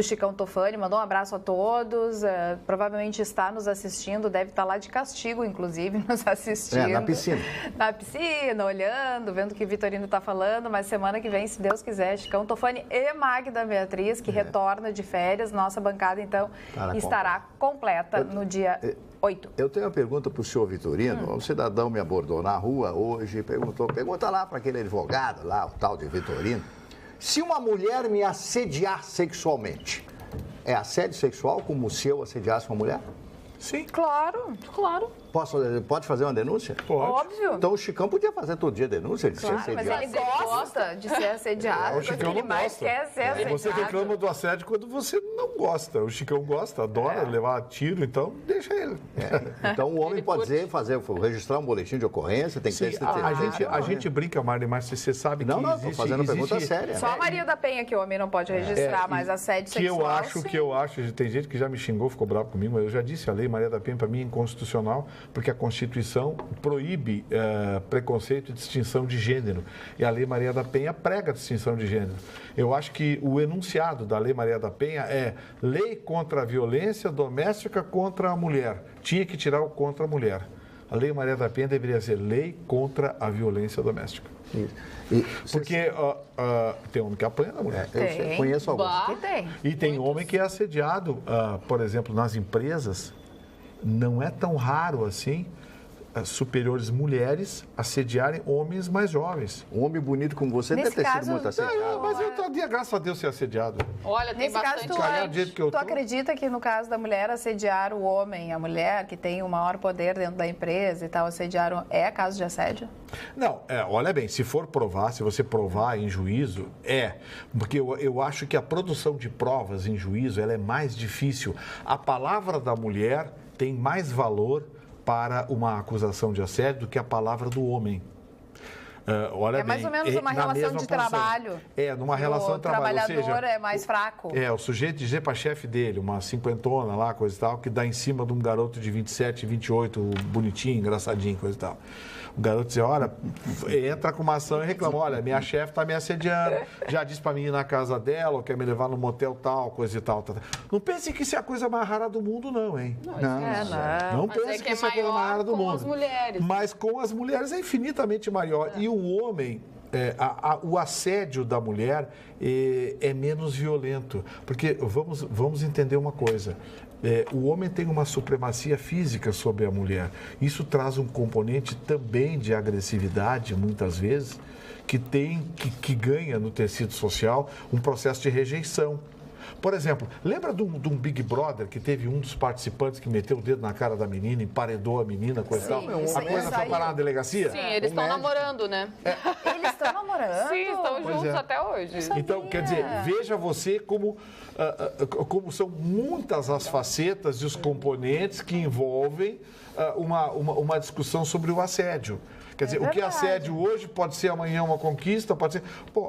Chicão Tofani. Mandou um abraço a todos. Provavelmente está nos assistindo, deve estar lá de castigo, inclusive, nos assistindo. Na piscina. Na piscina, olhando, vendo o que o Vitorino está falando. Mas semana que vem, se Deus quiser, Chicão Tofani e Magda Beatriz, que retorna de férias. Nossa bancada, então, estará completa no dia 8. Eu tenho uma pergunta para o senhor Vitorino. Um cidadão me abordou na rua hoje, pergunta lá para aquele advogado lá, o tal de Vitorino, se uma mulher me assediar sexualmente, é assédio sexual como se eu assediasse uma mulher? Sim. Claro. Pode fazer uma denúncia? Pode. Óbvio. Então o Chicão podia fazer todo dia denúncia de ser assediado. Mas ele gosta de ser assediado. O Chicão não gosta. Você reclama do assédio quando você não gosta. O Chicão gosta, adora levar tiro, então deixa ele. Então o homem pode registrar um boletim de ocorrência, tem que ter esse a gente brinca, Marli, mas você sabe que existe... Não, estou fazendo pergunta séria. Só a Maria da Penha que o homem não pode registrar, mas assédio sexual, que eu acho, tem gente que já me xingou, ficou bravo comigo, mas eu já disse, a lei Maria da Penha para mim é inconstitucional, porque a Constituição proíbe preconceito e distinção de gênero. E a Lei Maria da Penha prega a distinção de gênero. Eu acho que o enunciado da Lei Maria da Penha é lei contra a violência doméstica contra a mulher. Tinha que tirar o contra a mulher. A Lei Maria da Penha deveria ser lei contra a violência doméstica. Porque tem homem que apanha da mulher. Eu conheço alguns. Que tem. E tem homem que é assediado, por exemplo, nas empresas. não é tão raro assim superiores mulheres assediarem homens mais jovens. Um homem bonito como você deve ter sido muito assediado. Mas eu tenho, graças a Deus, ser assediado. Olha, tem bastante gente. Tu acredita que no caso da mulher assediar o homem, a mulher que tem o maior poder dentro da empresa e tal, assediar, é caso de assédio? Não, olha bem, se for provar, se você provar em juízo, porque eu acho que a produção de provas em juízo, ela é mais difícil. A palavra da mulher tem mais valor para uma acusação de assédio do que a palavra do homem. Olha mais ou menos uma relação de trabalho. Numa relação de trabalho. O trabalhador é mais fraco. O sujeito dizer para a chefe dele, uma cinquentona lá, coisa e tal, que dá em cima de um garoto de 27, 28, bonitinho, engraçadinho, coisa e tal. O garoto diz, olha, entra com uma ação e reclama, olha, minha chefe está me assediando, já disse para mim ir na casa dela, ou quer me levar no motel tal, coisa e tal. Não pense que isso é a coisa mais rara do mundo, não, hein? Não pense que isso é a coisa mais rara do mundo. As mulheres. Mas com as mulheres é infinitamente maior. E o homem, o assédio da mulher é menos violento. Porque vamos entender uma coisa. O homem tem uma supremacia física sobre a mulher. Isso traz um componente também de agressividade, muitas vezes, que ganha no tecido social um processo de rejeição. Por exemplo, lembra de um Big Brother que teve um dos participantes que meteu o dedo na cara da menina, emparedou a menina, coisa e tal? A coisa foi parar na delegacia? Sim, eles estão namorando, né? Eles estão namorando? Sim, estão juntos até hoje. Então, quer dizer, veja você como são muitas as facetas e os componentes que envolvem uma discussão sobre o assédio. Quer dizer, o que é assédio hoje pode ser amanhã uma conquista, pode ser...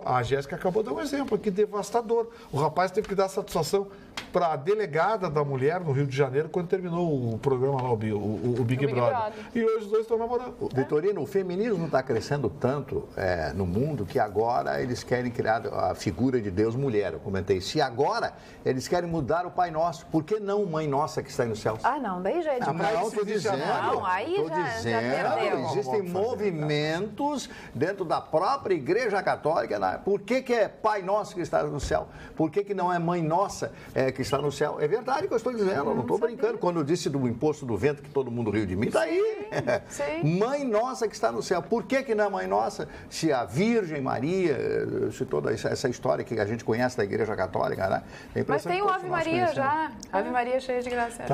a Jéssica acabou de dar um exemplo aqui devastador. O rapaz teve que dar satisfação para a delegada da mulher no Rio de Janeiro quando terminou o programa lá, o Big Brother. E hoje os dois estão namorando. Vitorino, o feminismo está crescendo tanto no mundo que agora eles querem criar a figura de Deus mulher. Eu comentei, se agora eles querem mudar o Pai Nosso, por que não Mãe Nossa que está aí no céu? Não, daí já é demais. Não, estou dizendo. Não, aí já perdeu. Existem movimentos dentro da própria Igreja Católica. Por que é Pai Nosso que está no céu? Por que não é Mãe Nossa que está no céu? É verdade que eu estou dizendo, eu não estou brincando. Quando eu disse do imposto do vento que todo mundo riu de mim, está aí. Sim. Mãe Nossa que está no céu. Por que não é Mãe Nossa? Se a Virgem Maria, se toda essa história que a gente conhece da Igreja Católica, né? Mas tem o Ave Maria já. Ave Maria cheia de graça.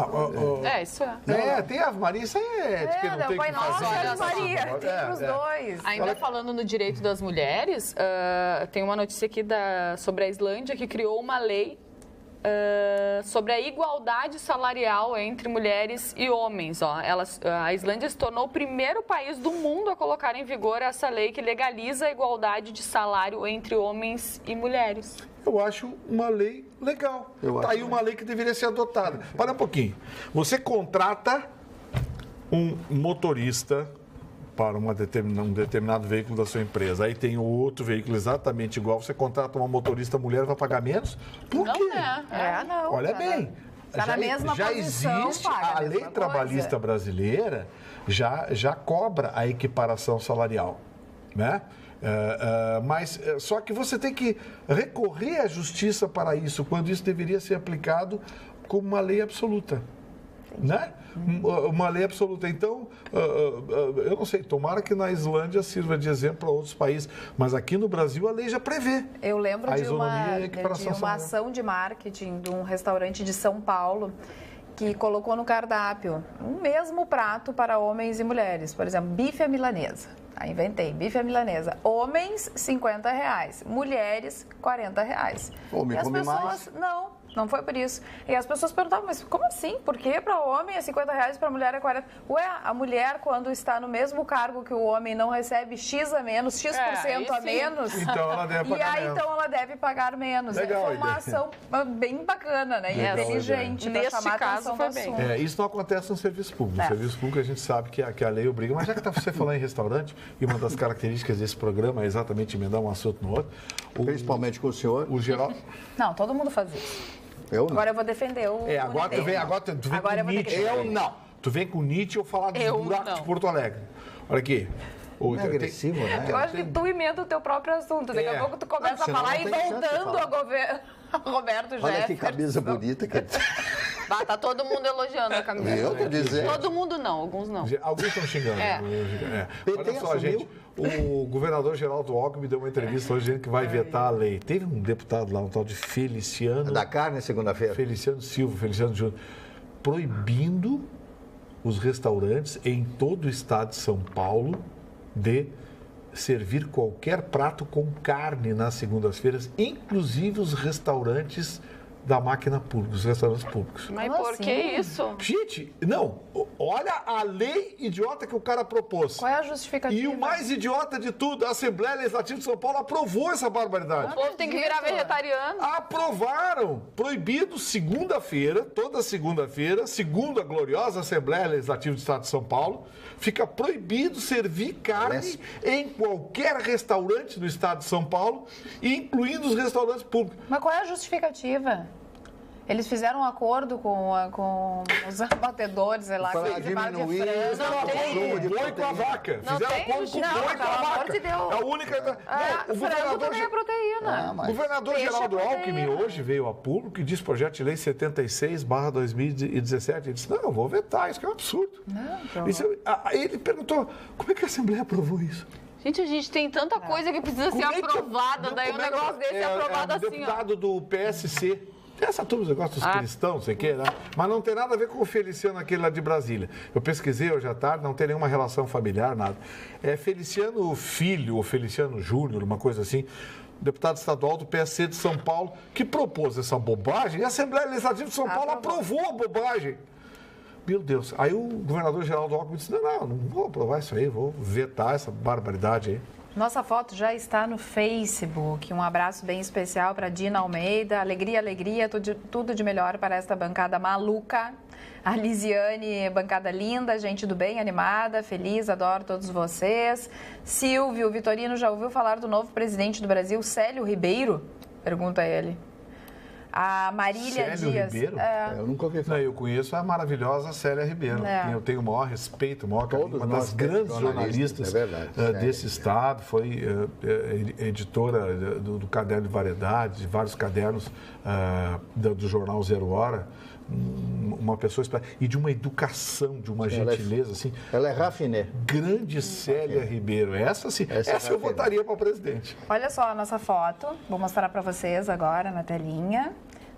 Isso é. Tem Ave Maria, isso aí é de que não tem que fazer. Ave Maria, tem os dois. Ainda falando no direito das mulheres, tem uma notícia aqui sobre a Islândia que criou uma lei sobre a igualdade salarial entre mulheres e homens. A Islândia se tornou o primeiro país do mundo a colocar em vigor essa lei que legaliza a igualdade de salário entre homens e mulheres. Eu acho uma lei legal. Está aí uma lei que deveria ser adotada. Para um pouquinho. Você contrata um motorista para um determinado veículo da sua empresa. Aí tem outro veículo exatamente igual. Você contrata uma motorista mulher, vai pagar menos? Por quê? Não. Olha bem. Tá na mesma já posição, existe a lei trabalhista brasileira, já cobra a equiparação salarial, né? Mas só que você tem que recorrer à justiça para isso, quando isso deveria ser aplicado como uma lei absoluta, né? Uma lei absoluta. Então, eu não sei, tomara que na Islândia sirva de exemplo para outros países, mas aqui no Brasil a lei já prevê. Eu lembro de uma ação de marketing de um restaurante de São Paulo que colocou no cardápio o mesmo prato para homens e mulheres. Por exemplo, bife à milanesa. Aí inventei, bife à milanesa. Homens, R$50. Mulheres, R$40. Homem come mais? Não foi por isso. E as pessoas perguntavam, mas como assim? Por que para homem é R$50 para mulher é 40? A mulher, quando está no mesmo cargo que o homem, não recebe X a menos, X% a menos. Então ela deve pagar menos. Então ela deve pagar menos. Legal, foi uma ação bem bacana, né? E inteligente. Neste caso foi bem. Isso não acontece no serviço público. No serviço público a gente sabe que a lei obriga. Mas já que você falando em restaurante, e uma das características desse programa é exatamente emendar um assunto no outro. Principalmente com o senhor. O geral... Não, todo mundo faz isso. Eu não. Agora eu vou defender o agora tu vem com Nietzsche. Eu não. Tu vem com Nietzsche ou falar dos buracos de Porto Alegre. Olha aqui. É agressivo, né? Eu acho que tu emenda o teu próprio assunto. Daqui a pouco tu começa a falar e voltando a Roberto Jefferson. Olha que camisa bonita. Tá todo mundo elogiando a Camila. Eu tô dizendo. Todo mundo não, alguns não. Alguns estão xingando. Olha só, gente, o governador Geraldo Alckmin deu uma entrevista hoje dizendo que vai vetar a lei. Teve um deputado lá, um tal de Feliciano... Da carne, segunda-feira. Feliciano Silva, Feliciano Júnior, proibindo os restaurantes em todo o estado de São Paulo de servir qualquer prato com carne nas segundas-feiras, inclusive os restaurantes da máquina pública, os restaurantes públicos. Mas por que isso? Gente, não, olha a lei idiota que o cara propôs. Qual é a justificativa? E o mais idiota de tudo, a Assembleia Legislativa de São Paulo aprovou essa barbaridade. O povo tem que virar vegetariano. Aprovaram, proibido segunda-feira, toda segunda-feira, segundo a gloriosa Assembleia Legislativa do Estado de São Paulo, fica proibido servir carne em qualquer restaurante do Estado de São Paulo, incluindo os restaurantes públicos. Mas qual é a justificativa? Eles fizeram um acordo com os abatedores, sei lá, para diminuir o boi com a vaca. Fizeram um acordo com o boi com a vaca. É a única... O governador também é proteína. O governador Geraldo Alckmin hoje veio a público e disse projeto de lei 76/2017. Ele disse, não, eu vou vetar, isso que é um absurdo. Aí ele perguntou, como é que a Assembleia aprovou isso? Gente, a gente tem tanta coisa que precisa ser aprovada, daí um negócio desse é aprovado assim, ó. Deputado do PSC. Essa turma, os negócios dos cristãos, não sei o quê, né? Mas não tem nada a ver com o Feliciano, aquele lá de Brasília. Eu pesquisei hoje à tarde, não tem nenhuma relação familiar, nada. É Feliciano Filho, ou Feliciano Júnior, uma coisa assim, deputado estadual do PSC de São Paulo, que propôs essa bobagem e a Assembleia Legislativa de São Paulo aprovou a bobagem. Meu Deus. Aí o governador Geraldo Alckmin disse, não vou aprovar isso aí, vou vetar essa barbaridade aí. Nossa foto já está no Facebook. Um abraço bem especial para Dina Almeida. Alegria, alegria, tudo de melhor para esta bancada maluca. A Lisiane, bancada linda, gente do bem, animada, feliz, adoro todos vocês. Silvio, Vitorino, já ouviu falar do novo presidente do Brasil, Célio Ribeiro? Pergunta ele. A Marília Célio Dias. Ribeiro? Eu nunca ouvi falar. Não, eu conheço a maravilhosa Célia Ribeiro, quem eu tenho o maior respeito, uma das grandes jornalistas desse estado, foi editora do Caderno de Variedades, de vários cadernos do jornal Zero Hora. Uma pessoa e de uma educação, de uma gentileza assim. Ela é raffiné. Grande Célia Ribeiro. Essa eu votaria para presidente. Olha só a nossa foto. Vou mostrar para vocês agora na telinha.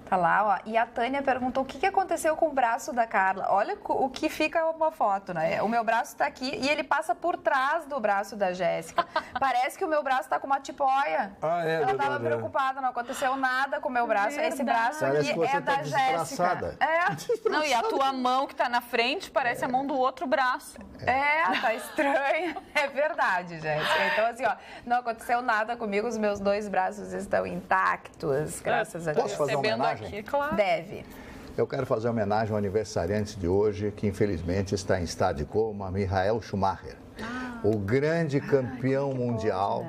Tá lá, ó. E a Tânia perguntou o que aconteceu com o braço da Carla. Olha o que fica uma foto, né? O meu braço tá aqui e ele passa por trás do braço da Jéssica. Parece que o meu braço tá com uma tipóia. Ela tava preocupada, não aconteceu nada com o meu braço. Verdade. Esse braço aqui é da Jéssica. Não, e a tua mão que tá na frente parece a mão do outro braço. Tá estranho. É verdade, Jéssica. Então, assim, ó, não aconteceu nada comigo, os meus dois braços estão intactos, graças a Deus. Posso fazer uma homenagem? Claro. Deve. Eu quero fazer uma homenagem ao aniversariante de hoje, que infelizmente está em estado de coma, Michael Schumacher. O grande campeão mundial,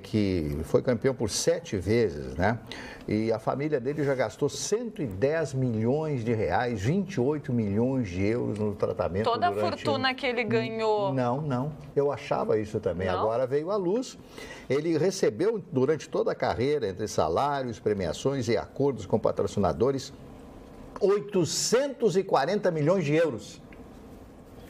que foi campeão por 7 vezes, né? E a família dele já gastou 110 milhões de reais, 28 milhões de euros no tratamento. Toda a fortuna que ele ganhou. Não. Eu achava isso também. Não? Agora veio à luz. Ele recebeu, durante toda a carreira, entre salários, premiações e acordos com patrocinadores, 840 milhões de euros.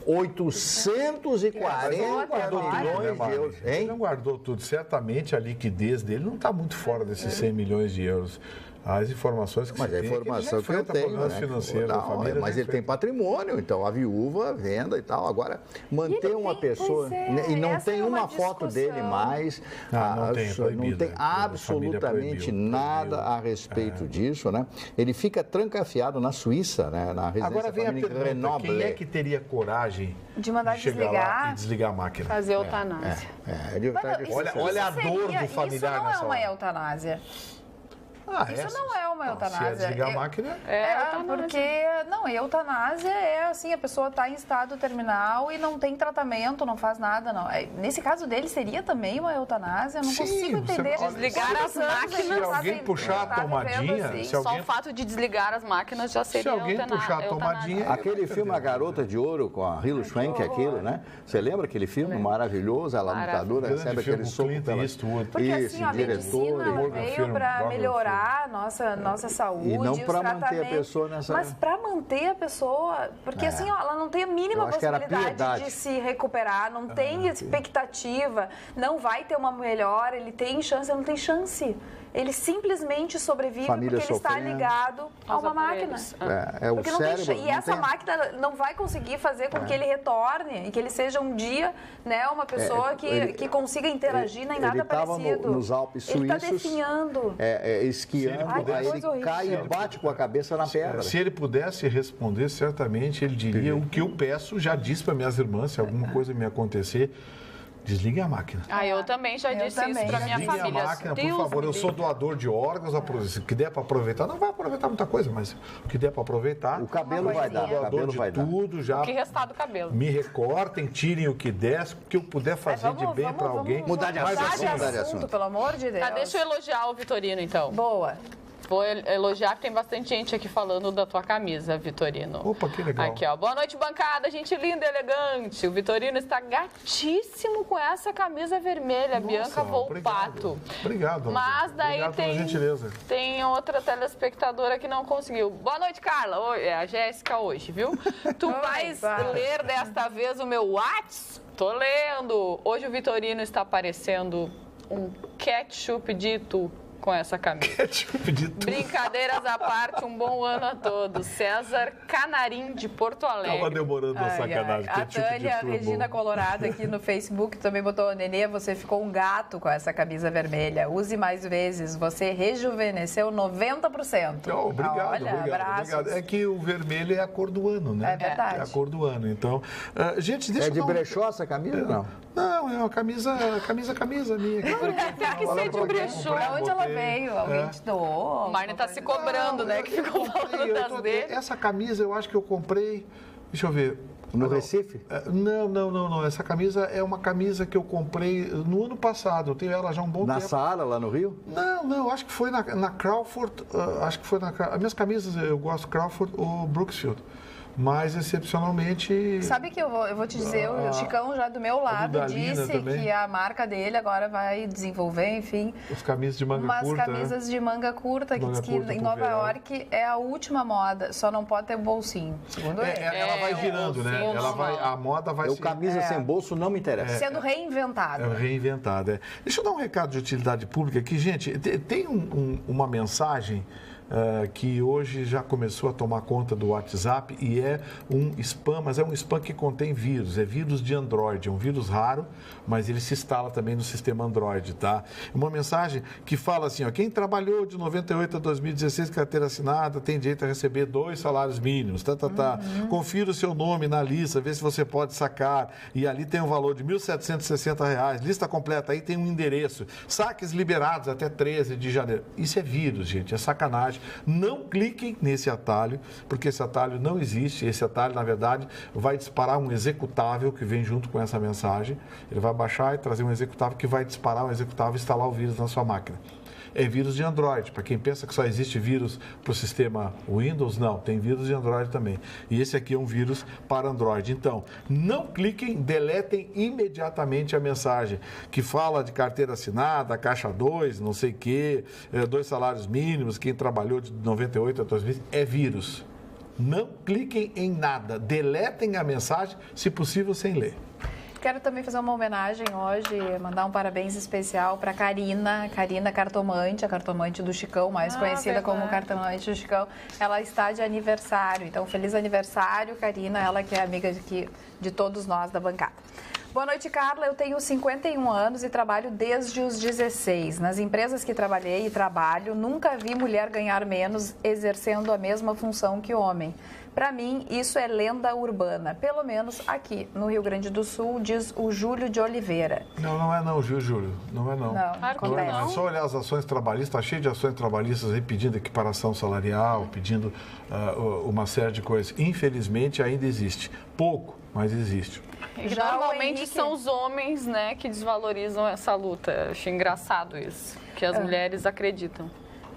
840 milhões de euros. Ele não guardou tudo. Certamente a liquidez dele não está muito fora desses 100 milhões de euros. As informações que mas você a informação que eu tenho, né? Financeiro da família, mas ele tem patrimônio, então a viúva, venda e tal. Agora, manter uma pessoa e não tem uma foto dele mais, não tem absolutamente nada a respeito disso, né? Ele fica trancafiado na Suíça, né? Na residência. Agora vem a pergunta, quem é que teria coragem de mandar chegar lá e desligar a máquina? Fazer eutanásia. Olha a dor do familiar nessa hora. Isso não é uma eutanásia. Isso não é uma eutanásia. Se é desligar a máquina... porque... Não, eutanásia é assim, a pessoa está em estado terminal e não tem tratamento, não faz nada, não. Nesse caso dele, seria também uma eutanásia? Eu não consigo entender. Desligar as máquinas... Se alguém puxar a tomadinha... Assim. Só o fato de desligar as máquinas já seria eutanásia. Se alguém puxar a tomadinha... Aquele filme A Garota de Ouro, com a Hilary Swank, aquilo, né? Você lembra aquele filme maravilhoso? Ela lutadora recebe aquele soco pela... Porque assim, a medicina veio para melhorar melhorar a nossa saúde. E não para manter a pessoa nessa... Mas para manter a pessoa, porque assim, ó, ela não tem a mínima possibilidade de se recuperar, não tem expectativa, não vai ter uma melhora, ele tem chance, ele não tem chance. Ele simplesmente sobrevive porque ele está ligado a uma máquina. É o cérebro. E essa máquina não vai conseguir fazer com que ele retorne e que ele seja um dia, né, uma pessoa que consiga interagir, nem nada parecido. Ele estava nos Alpes Suíços. Ele está definhando. Esquiando, aí ele cai e bate com a cabeça na pedra. Se ele pudesse responder, certamente ele diria o que eu peço, já disse para minhas irmãs, se alguma coisa me acontecer, desliguem a máquina. Eu também já disse isso para minha família. Desliguem a máquina, por favor. Eu sou doador de órgãos. O que der para aproveitar, não vai aproveitar muita coisa, mas o que der para aproveitar... O cabelo vai dar. O cabelo vai dar. Tudo já. O que restar do cabelo. Me recortem, tirem o que der, o que eu puder fazer de bem para alguém. Mudar de assunto, pelo amor de Deus. Deixa eu elogiar o Vitorino, então. Boa. Vou elogiar, porque tem bastante gente aqui falando da tua camisa, Vitorino. Opa, que legal. Aqui, ó. Boa noite, bancada. Gente linda e elegante. O Vitorino está gatíssimo com essa camisa vermelha. Nossa, Bianca Volpato. Obrigado. Mas daí tem outra telespectadora que não conseguiu. Boa noite, Carla. É a Jéssica hoje, viu? Tu vais ler desta vez o meu WhatsApp? Tô lendo. Hoje o Vitorino está parecendo um ketchup dito com essa camisa. Brincadeiras à parte, um bom ano a todos. César Canarim, de Porto Alegre. Estava demorando a sacanagem. A Tânia Regina Colorado aqui no Facebook também botou: Nenê, você ficou um gato com essa camisa vermelha. Use mais vezes. Você rejuvenesceu 90%. Obrigado, abraços. Obrigado. É que o vermelho é a cor do ano, né? É verdade. É a cor do ano. Então, gente, deixa eu de brechó essa camisa? Não. Não, é uma camisa minha. Tem que ser de brechó. Onde ela veio? Alguém te doou? O Marne tá se cobrando, né? Que ficou falando das dele. Essa camisa eu acho que eu comprei. Deixa eu ver. No Recife? Não. Essa camisa é uma camisa que eu comprei no ano passado. Eu tenho ela já há um bom tempo. Na Saara, lá no Rio? Não. Acho que foi na Crawford. Acho que foi na... As minhas camisas eu gosto Crawford ou Brooksfield. Mas, excepcionalmente... Sabe que eu vou te dizer, o Chicão já do meu lado disse também, que a marca dele agora vai desenvolver, enfim... As camisas de manga curta. Umas camisas de manga curta, que diz que em Nova York é a última moda, só não pode ter bolsinho, segundo ele. Ela vai girando, né? A moda vai... Camisa sem bolso não me interessa. Sendo reinventada. Reinventada, Deixa eu dar um recado de utilidade pública aqui, gente. Tem uma mensagem... que hoje já começou a tomar conta do WhatsApp e é um spam, mas é um spam que contém vírus, é vírus de Android, é um vírus raro, mas ele se instala também no sistema Android, tá? Uma mensagem que fala assim, ó, quem trabalhou de 98 a 2016, carteira assinada, tem direito a receber 2 salários mínimos, Confira o seu nome na lista, vê se você pode sacar, e ali tem um valor de R$ 1.760, lista completa, aí tem um endereço, saques liberados até 13 de janeiro. Isso é vírus, gente, é sacanagem. Não cliquem nesse atalho, porque esse atalho não existe. Esse atalho, na verdade, vai disparar um executável que vem junto com essa mensagem. Ele vai baixar e trazer um executável que vai disparar um executável e instalar o vírus na sua máquina. É vírus de Android. Para quem pensa que só existe vírus para o sistema Windows, não, tem vírus de Android também. E esse aqui é um vírus para Android. Então, não cliquem, deletem imediatamente a mensagem que fala de carteira assinada, caixa 2, não sei o quê, 2 salários mínimos, quem trabalhou de 98 a 2020, é vírus. Não cliquem em nada, deletem a mensagem, se possível, sem ler. Quero também fazer uma homenagem hoje, mandar um parabéns especial para Karina Cartomante, a cartomante do Chicão, mais conhecida como cartomante do Chicão. Ela está de aniversário, então feliz aniversário, Karina, ela que é amiga de todos nós da bancada. Boa noite, Carla. Eu tenho 51 anos e trabalho desde os 16. Nas empresas que trabalhei e trabalho, nunca vi mulher ganhar menos exercendo a mesma função que homem. Para mim, isso é lenda urbana, pelo menos aqui no Rio Grande do Sul, diz o Júlio de Oliveira. Não é não, Júlio, não é não. Não, é só olhar as ações trabalhistas, está cheio de ações trabalhistas aí pedindo equiparação salarial, pedindo uma série de coisas. Infelizmente ainda existe, pouco, mas existe. Normalmente são os homens, né, que desvalorizam essa luta. Acho engraçado isso, que as mulheres acreditam.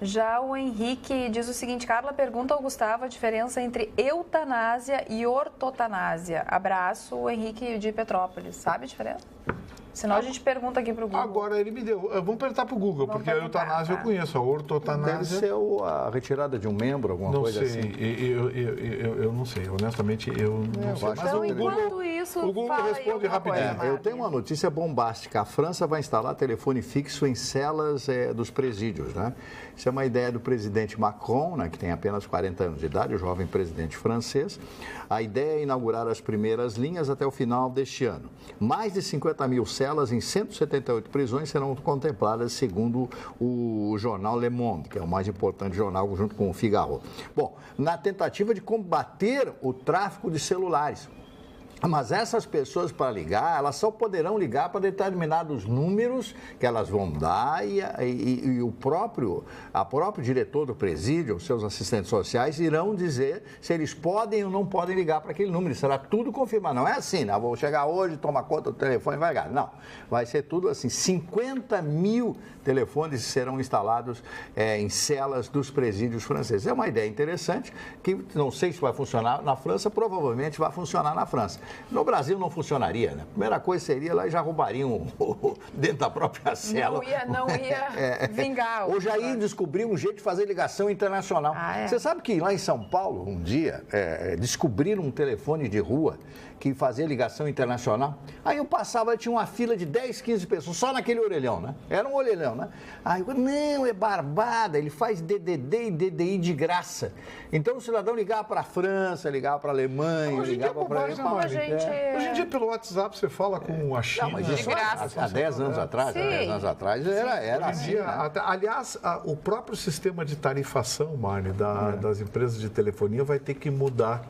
Já o Henrique diz o seguinte, Carla pergunta ao Gustavo a diferença entre eutanásia e ortotanásia. Abraço, o Henrique de Petrópolis. Sabe a diferença? Senão a gente pergunta aqui para o Google. Agora ele me deu. Vamos perguntar para o Google, porque a eutanásia eu conheço, a ortotanásia... Deve ser a retirada de um membro, alguma coisa assim. Não sei, eu não sei, honestamente eu não sei. Mas então, enquanto isso, o Google responde rapidinho. Eu tenho uma notícia bombástica. A França vai instalar telefone fixo em celas dos presídios, né? Isso é uma ideia do presidente Macron, né, que tem apenas 40 anos de idade, o jovem presidente francês. A ideia é inaugurar as primeiras linhas até o final deste ano. Mais de 50 mil celas em 178 prisões serão contempladas, segundo o jornal Le Monde, que é o mais importante jornal, junto com o Figaro. Bom, na tentativa de combater o tráfico de celulares. Mas essas pessoas, para ligar, elas só poderão ligar para determinados números que elas vão dar e o próprio diretor do presídio, os seus assistentes sociais, irão dizer se eles podem ou não podem ligar para aquele número. Será tudo confirmado. Não é assim, né? Vou chegar hoje, tomar conta do telefone e vai ligar. Não, vai ser tudo assim. 50 mil telefones serão instalados em celas dos presídios franceses. É uma ideia interessante, que não sei se vai funcionar na França, provavelmente vai funcionar na França. No Brasil não funcionaria, né? A primeira coisa seria lá e já roubariam dentro da própria cela. Não ia vingar. Ou já ia descobrir um jeito de fazer ligação internacional. Você sabe que lá em São Paulo, um dia, descobriram um telefone de rua que fazia ligação internacional. Aí eu passava, tinha uma fila de 10, 15 pessoas, só naquele orelhão, né? Era um orelhão, né? Aí eu, não, é barbada, ele faz DDD e DDI de graça. Então o cidadão ligava para a França, ligava para a Alemanha, ligava para... Hoje em dia, pelo WhatsApp, você fala com a China. Não, mas isso há 10 anos atrás, era assim, né? Aliás, o próprio sistema de tarifação, Marne, das empresas de telefonia vai ter que mudar.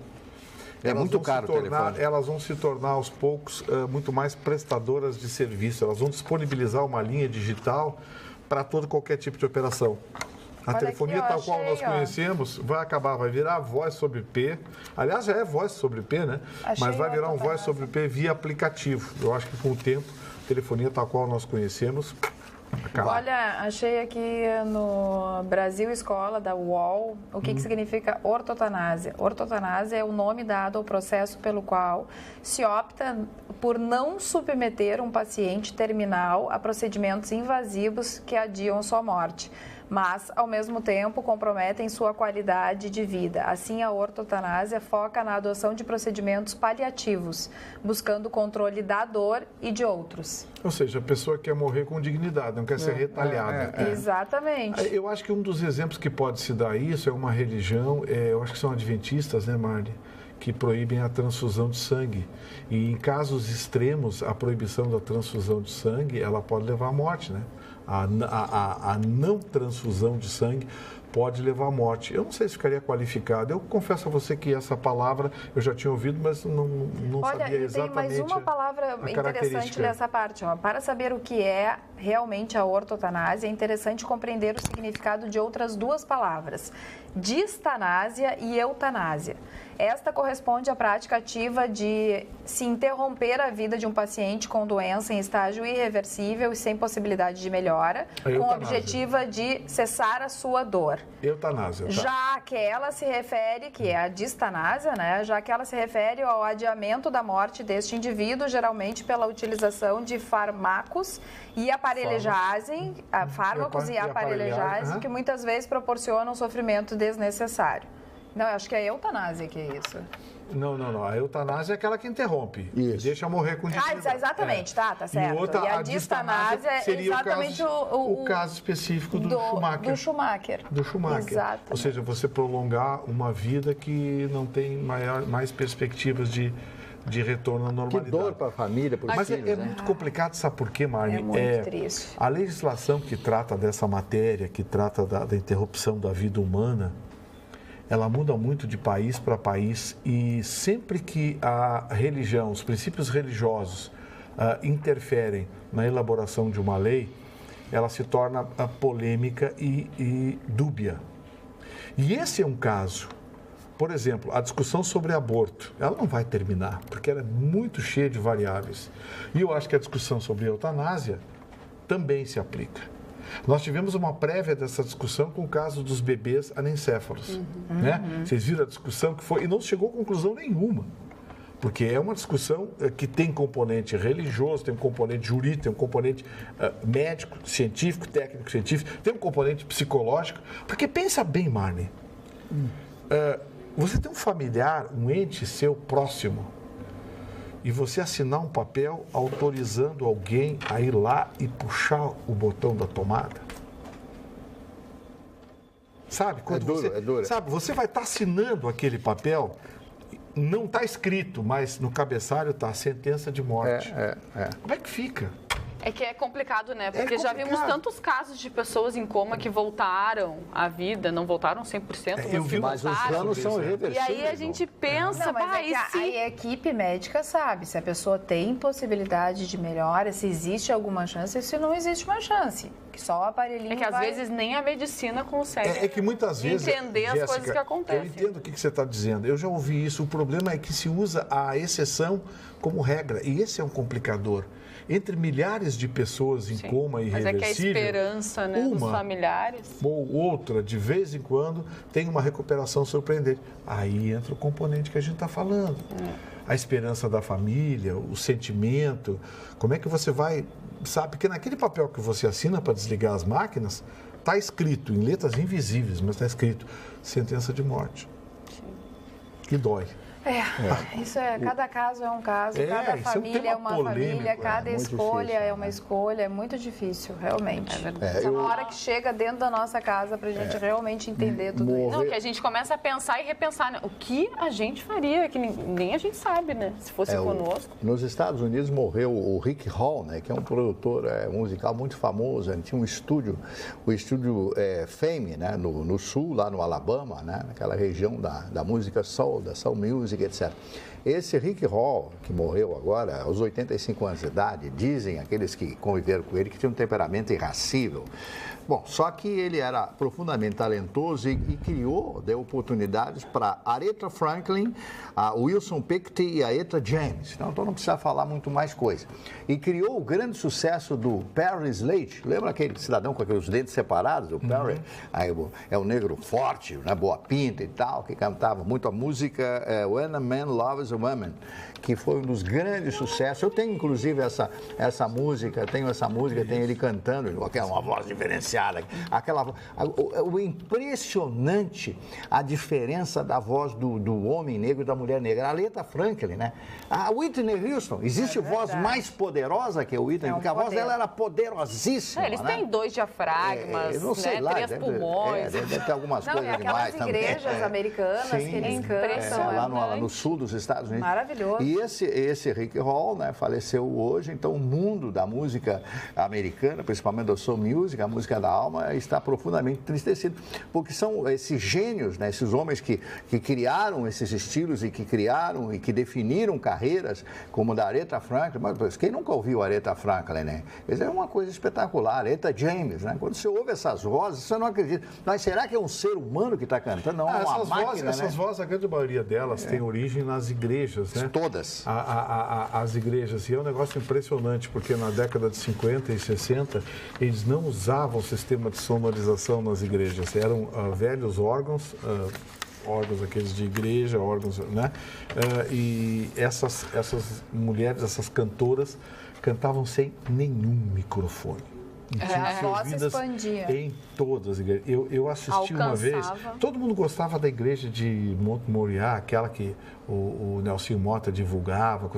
É muito caro o telefone. Elas vão se tornar, aos poucos, muito mais prestadoras de serviço. Elas vão disponibilizar uma linha digital para qualquer tipo de operação. A telefonia tal qual nós conhecemos vai acabar, vai virar voz sobre IP. Aliás, já é voz sobre IP, né? Mas vai virar um voz sobre IP via aplicativo. Eu acho que com o tempo, a telefonia tal qual nós conhecemos... Acaba. Olha, achei aqui no Brasil Escola, da UOL, o que significa ortotanásia. Ortotanásia é o nome dado ao processo pelo qual se opta por não submeter um paciente terminal a procedimentos invasivos que adiam sua morte, mas, ao mesmo tempo, comprometem sua qualidade de vida. Assim, a ortotanásia foca na adoção de procedimentos paliativos, buscando o controle da dor e de outros. Ou seja, a pessoa quer morrer com dignidade, não quer ser retalhada. Exatamente. Eu acho que um dos exemplos que pode se dar isso é uma religião, eu acho que são adventistas, né, Marli? Que proíbem a transfusão de sangue. E em casos extremos, a proibição da transfusão de sangue, ela pode levar à morte, né? A não transfusão de sangue pode levar à morte. Eu não sei se ficaria qualificado. Eu confesso a você que essa palavra eu já tinha ouvido, mas não sabia exatamente. Olha, tem mais uma palavra interessante nessa parte. Para saber o que é realmente a ortotanásia, é interessante compreender o significado de outras duas palavras: distanásia e eutanásia. Esta corresponde à prática ativa de se interromper a vida de um paciente com doença em estágio irreversível e sem possibilidade de melhora, com o objetivo de cessar a sua dor. Eutanásia. Tá. Já que ela se refere, que é a distanásia, né? Já que ela se refere ao adiamento da morte deste indivíduo, geralmente pela utilização de fármacos e aparelhagem, que muitas vezes proporcionam sofrimento desnecessário. Não, eu acho que é a eutanásia que é isso. Não. A eutanásia é aquela que interrompe. Isso. Deixa morrer com dignidade. Exatamente, tá certo. E a distanásia é exatamente o caso específico do Schumacher. Do Schumacher. Exatamente. Ou seja, você prolongar uma vida que não tem mais perspectivas de retorno à normalidade. Que dor para a família, para os filhos, é muito complicado, sabe por quê, Marne? É muito triste. A legislação que trata dessa matéria, que trata da interrupção da vida humana, ela muda muito de país para país e sempre que a religião, os princípios religiosos interferem na elaboração de uma lei, ela se torna polêmica e dúbia. E esse é um caso. Por exemplo, a discussão sobre aborto, ela não vai terminar, porque ela é muito cheia de variáveis. E eu acho que a discussão sobre eutanásia também se aplica. Nós tivemos uma prévia dessa discussão com o caso dos bebês anencéfalos. Né? Vocês viram a discussão que foi, e não chegou a conclusão nenhuma. Porque é uma discussão que tem componente religioso, tem um componente jurídico, tem um componente médico, científico, técnico-científico, tem um componente psicológico. Porque pensa bem, Marne, você tem um familiar, um ente seu próximo, e você assinar um papel autorizando alguém a ir lá e puxar o botão da tomada? Sabe? Quando é duro. Sabe, você vai estar assinando aquele papel, não está escrito, mas no cabeçalho está sentença de morte. Como é que fica? É que é complicado, né? Porque já vimos tantos casos de pessoas em coma que voltaram à vida, não voltaram 100%, mas os danos são irreversíveis. E aí a gente pensa, a equipe médica sabe se a pessoa tem possibilidade de melhora, se existe alguma chance e se não existe uma chance. Que só o aparelhinho às vezes nem a medicina consegue É que muitas vezes, entender as coisas que acontecem. Eu entendo o que você está dizendo, eu já ouvi isso. O problema é que se usa a exceção como regra, e esse é um complicador. Entre milhares de pessoas em coma irreversível... Mas é que a esperança, né, dos familiares... ou outra, de vez em quando, tem uma recuperação surpreendente. Aí entra o componente que a gente está falando. A esperança da família, o sentimento. Como é que você vai... Sabe, porque naquele papel que você assina para desligar as máquinas, está escrito, em letras invisíveis, mas está escrito sentença de morte. Sim. Que dói. Isso cada caso é um caso, cada família é uma família, cada escolha difícil, é uma escolha, é muito difícil, realmente. Só na hora que chega dentro da nossa casa pra gente realmente entender tudo isso. Não, que a gente começa a pensar e repensar, né? O que a gente faria, que nem a gente sabe, né? Se fosse conosco. Nos Estados Unidos morreu o Rick Hall, né? Que é um produtor musical muito famoso, ele tinha um estúdio, o estúdio Fame, né? No sul, lá no Alabama, né? Naquela região da música soul, da soul music, etc. Esse Rick Hall, que morreu agora, aos 85 anos de idade, dizem aqueles que conviveram com ele que tinha um temperamento irascível. Bom, só que ele era profundamente talentoso e deu oportunidades para Aretha Franklin, a Wilson Pickett e a Etta James. Então não precisa falar muito mais coisa. E criou o grande sucesso do Perry Slade. Lembra aquele cidadão com aqueles dentes separados? O Perry é um negro forte, né, boa pinta e tal, que cantava muito a música When a Man Loves a Woman, que foi um dos grandes sucessos. Eu tenho, inclusive, essa música, tem ele cantando, uma voz diferenciada. O impressionante a diferença da voz do homem negro e da mulher negra. A Aretha Franklin, né? A Whitney Houston, existe voz mais poderosa que a Whitney, porque a voz dela era poderosíssima. Eles têm 2 diafragmas, não sei lá, 3 pulmões. Deve ter algumas coisas demais também. Aquelas igrejas americanas que eles cantam. Lá no sul dos Estados Unidos. Maravilhoso. E esse Rick Hall, né, faleceu hoje, então o mundo da música americana, principalmente da soul music, a música da alma, está profundamente entristecido, porque são esses gênios, né, esses homens que criaram esses estilos e que criaram e que definiram carreiras, como da Aretha Franklin. Mas quem nunca ouviu a Aretha Franklin, né? Isso é uma coisa espetacular. Etta James, né? Quando você ouve essas vozes, você não acredita. Mas será que é um ser humano que está cantando? Não, é uma máquina, essas vozes, a grande maioria delas tem origem nas igrejas, né? Todas. As igrejas. E é um negócio impressionante, porque na década de 50 e 60, eles não usavam sistema de sonorização nas igrejas. Eram velhos órgãos aqueles de igreja, órgãos, né? E essas mulheres, essas cantoras, cantavam sem nenhum microfone. A voz expandia. Em todas as igrejas. Eu assisti uma vez, todo mundo gostava da igreja de Monte Moriá, aquela que o Nelsinho Mota divulgava,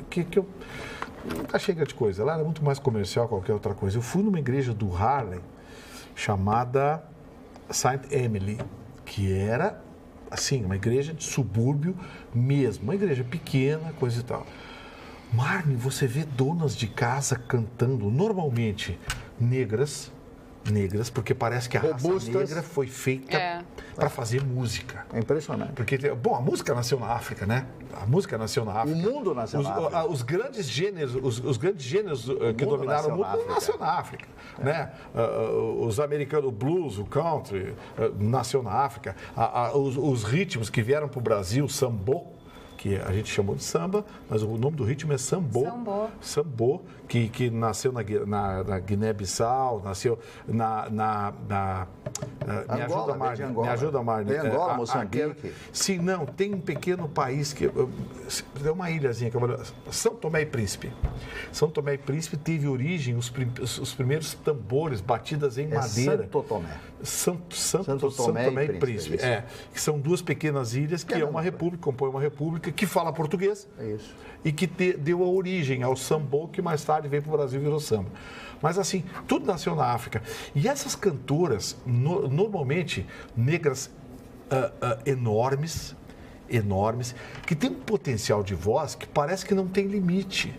que eu nunca chega de coisa. Lá era muito mais comercial que qualquer outra coisa. Eu fui numa igreja do Harlem, chamada Saint Emily, que era, assim, uma igreja de subúrbio mesmo, uma igreja pequena, coisa e tal. Marne, você vê donas de casa cantando, normalmente negras, porque parece que a raça negra foi feita para fazer música. É impressionante. Porque, bom, a música nasceu na África, né? A música nasceu na África. O mundo nasceu na África. Os grandes gêneros, que dominaram o mundo nasceu na África. Né? Os americanos, o blues, o country, nasceu na África. Os ritmos que vieram para o Brasil, o sambô, que a gente chamou de samba, mas o nome do ritmo é sambô. Sambô, que nasceu na Guiné-Bissau, nasceu me ajuda, Marne. Tem Angola, Moçambique. Sim, não, tem um pequeno país que é uma ilhazinha, São Tomé e Príncipe. São Tomé e Príncipe teve origem, os primeiros tambores, batidas em madeira. Santo Tomé. Santo Tomé e Príncipe. Que são duas pequenas ilhas que compõem uma república que fala português. É isso. E que deu a origem ao sambô, que mais tarde veio para o Brasil e virou samba. Mas assim, tudo nasceu na África. E essas cantoras, normalmente negras enormes, que têm um potencial de voz que parece que não tem limite.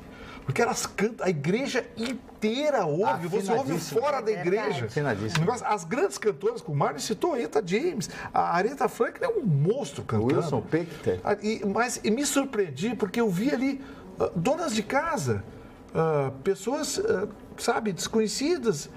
Porque elas cantam, a igreja inteira ouve, você ouve fora da igreja. As grandes cantoras, como o Marne citou, a Etta James, a Aretha Franklin é um monstro cantando. Wilson Pickett. Mas me surpreendi porque eu vi ali donas de casa, pessoas, desconhecidas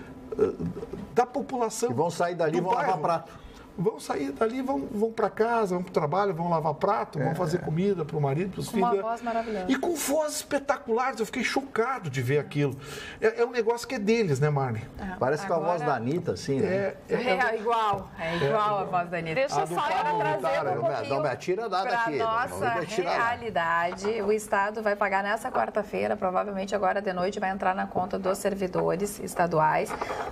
da população. Que vão sair dali e vão lavar prato. Vão sair dali, vão para casa, vão para o trabalho, vão lavar prato, vão fazer comida para o marido, para os filhos. Com uma voz maravilhosa. E com vozes espetaculares, eu fiquei chocado de ver aquilo. É um negócio que é deles, né, Marne? Parece com a voz da Anitta, assim, né? É igual a voz da Anitta. Deixa só eu trazer um pouquinho não me atira nada aqui. Para nossa realidade, o Estado vai pagar nessa quarta-feira, provavelmente agora de noite, vai entrar na conta dos servidores estaduais,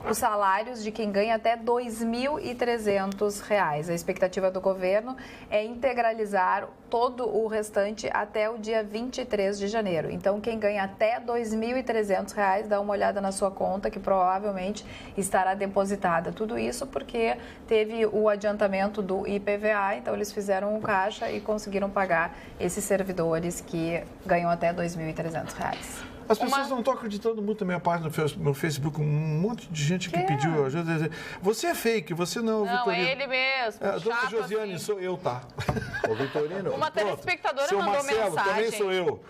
os salários de quem ganha até R$ 2.300. A expectativa do governo é integralizar todo o restante até o dia 23 de janeiro. Então, quem ganha até R$ 2.300, dá uma olhada na sua conta, que provavelmente estará depositada. Tudo isso porque teve o adiantamento do IPVA, então eles fizeram um caixa e conseguiram pagar esses servidores que ganham até R$ 2.300. As pessoas não estão acreditando muito na minha página no Facebook. Um monte de gente que pediu ajuda. Você é fake, você não, Vitorino. Não, é ele mesmo. Dona Josiane, assim. Sou eu, tá? Ô, Vitorino. Uma telespectadora Seu mandou Marcelo, mensagem. também sou eu.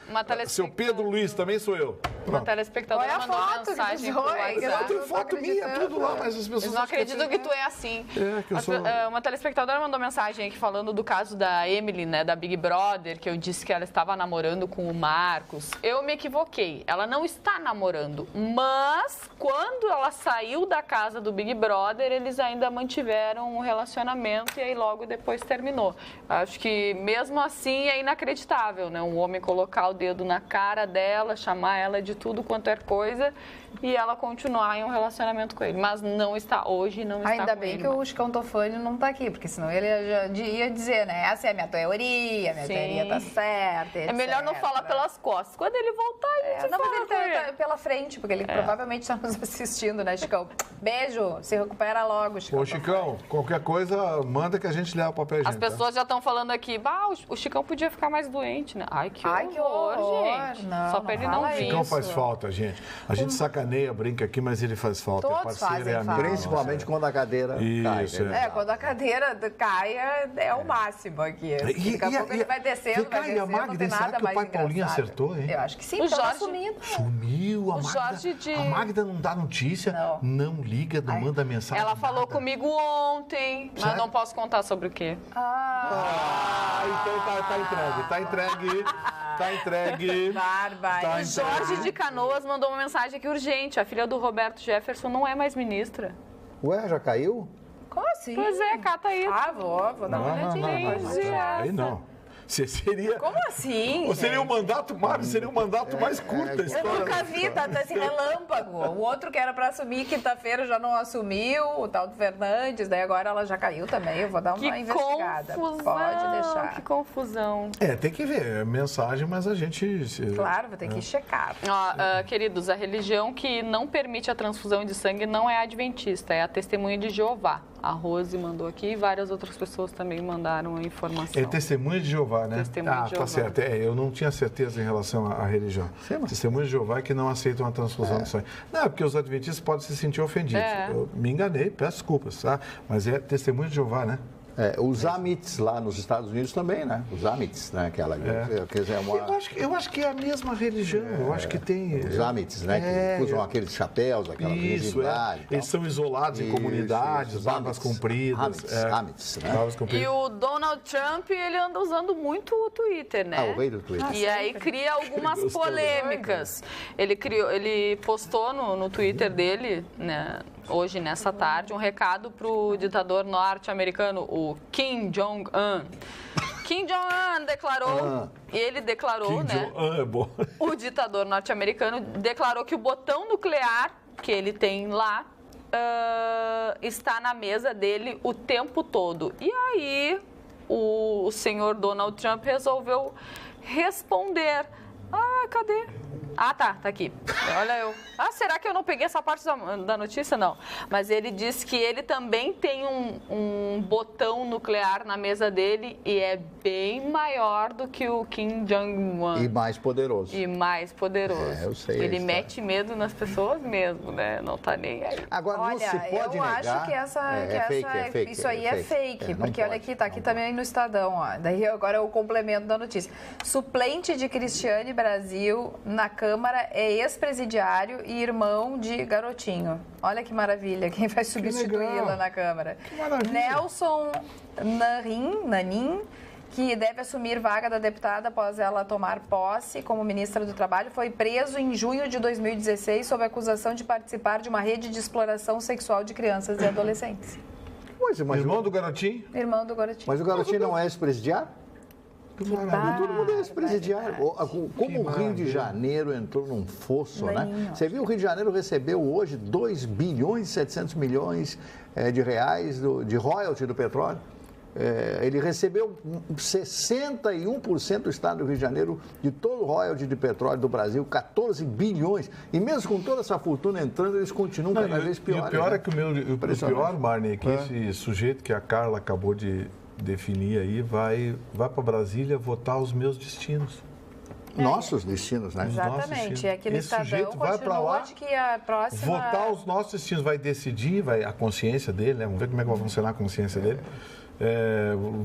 Seu Pedro Luiz, também sou eu. Uma telespectadora mandou mensagem pro WhatsApp. Eu tenho foto minha, tudo lá, mas as pessoas... Eles não acreditam que tu é assim. Uma telespectadora mandou mensagem aqui falando do caso da Emily, né, da Big Brother, que eu disse que ela estava namorando com o Marcos. Eu me equivoquei. Ela não está namorando, mas quando ela saiu da casa do Big Brother, eles ainda mantiveram um relacionamento e aí logo depois terminou. Acho que mesmo assim é inacreditável, né? Um homem colocar o dedo na cara dela, chamar ela de tudo quanto é coisa e ela continuar em um relacionamento com ele, mas não está hoje, não está ainda com bem ele, que o Chicão Tofani não está aqui, porque senão ele ia dizer, né? Essa é a minha teoria, teoria tá certa, etc. É melhor não falar pelas costas. Quando ele voltar, a gente não, mas ele tá pela frente, porque ele provavelmente está nos assistindo, né, Chicão? Beijo, se recupera logo, Chicão. Ô, Chicão, qualquer coisa, manda que a gente leva o papel higiênico. As pessoas já estão falando aqui, o Chicão podia ficar mais doente, né? Ai, que horror, gente. Não, só pra ele não vir. O Chicão faz falta, gente. A gente sacaneia, brinca aqui, mas ele faz falta. Todos fazem falta. Principalmente quando a cadeira cai. Né? Quando a cadeira cai, é o máximo aqui. Daqui a pouco ele vai descendo, vai descendo, não tem nada mais engraçado. Será que o pai Paulinho acertou, hein? Eu acho que sim, o Jorge sumiu. A Magda não dá notícia, não liga, não manda mensagem. Ela falou comigo ontem, mas não posso contar sobre o quê. Então tá entregue. Bárbara. O Jorge de Canoas mandou uma mensagem aqui urgente. A filha do Roberto Jefferson não é mais ministra. Ué, já caiu? Como assim? Pois é, cata aí. Vou dar uma olhadinha. Aí não. Seria... Como assim? Ou seria um mandato, Mário, seria um mandato mais curto da história. Eu nunca vi, tá assim, relâmpago. O outro que era para assumir quinta-feira já não assumiu, o tal do Fernandes, daí agora ela já caiu também. Eu vou dar uma investigada. Pode deixar. Que confusão. Tem que ver, é mensagem, mas a gente... Claro, vou ter que checar. Queridos, a religião que não permite a transfusão de sangue não é adventista, é a Testemunha de Jeová. A Rose mandou aqui e várias outras pessoas também mandaram a informação. É Testemunha de Jeová, né? Testemunha de Jeová. Tá certo. Eu não tinha certeza em relação à religião. Testemunha de Jeová é que não aceitam a transfusão de sangue. Não, porque os adventistas podem se sentir ofendidos. Eu me enganei, peço desculpas, tá? Mas é Testemunha de Jeová, né? Os Amites lá nos Estados Unidos também, né? Os Amites, né? Eu acho que é a mesma religião, eu acho que tem... Os Amites, né? Que usam aqueles chapéus, aquela visibilidade. Eles são isolados em comunidades, barbas compridas. Amites, né? E o Donald Trump, ele anda usando muito o Twitter, né? O rei do Twitter. E aí cria algumas polêmicas. Ele postou no Twitter dele, né, hoje, nessa tarde, um recado para o ditador norte-americano, o Kim Jong-un. Kim Jong-un declarou, É bom. O ditador norte-americano declarou que o botão nuclear que ele tem lá está na mesa dele o tempo todo. E aí o senhor Donald Trump resolveu responder. Cadê? Tá aqui. Olha eu. Será que eu não peguei essa parte da notícia? Não. Mas ele disse que ele também tem um botão nuclear na mesa dele e é bem maior do que o Kim Jong-un. E mais poderoso. Eu sei. Ele mete medo nas pessoas mesmo, né? Não tá nem aí. Agora, não se pode negar... Eu acho que isso aí é fake. Porque olha aqui, tá aqui também no Estadão, ó. Daí agora é o complemento da notícia. Suplente de Cristiane Brasil na Câmara é ex-presidiário e irmão de Garotinho. Olha que maravilha, quem vai substituí-la na Câmara. Que maravilha. Nelson Nanin, que deve assumir vaga da deputada após ela tomar posse como ministra do Trabalho, foi preso em junho de 2016 sob acusação de participar de uma rede de exploração sexual de crianças e adolescentes. Irmão do Garotinho? Irmão do Garotinho. Mas o Garotinho não é ex-presidiário? Todo mundo é ex-presidiário. Como o Rio de Janeiro entrou num fosso, né? Você viu, o Rio de Janeiro recebeu hoje 2 bilhões e 700 milhões de reais de royalty do petróleo. Ele recebeu 61% do estado do Rio de Janeiro de todo o royalty de petróleo do Brasil, 14 bilhões. E mesmo com toda essa fortuna entrando, eles continuam cada vez piores. E o pior é que o pior, Marney, é que esse sujeito que a Carla acabou de definir aí, vai para Brasília votar os meus destinos. Nossos destinos, né? Exatamente. Aqui no Estadão continua de que a próxima... Votar os nossos destinos, vai decidir, a consciência dele, né? Vamos ver como é que vai funcionar a consciência dele.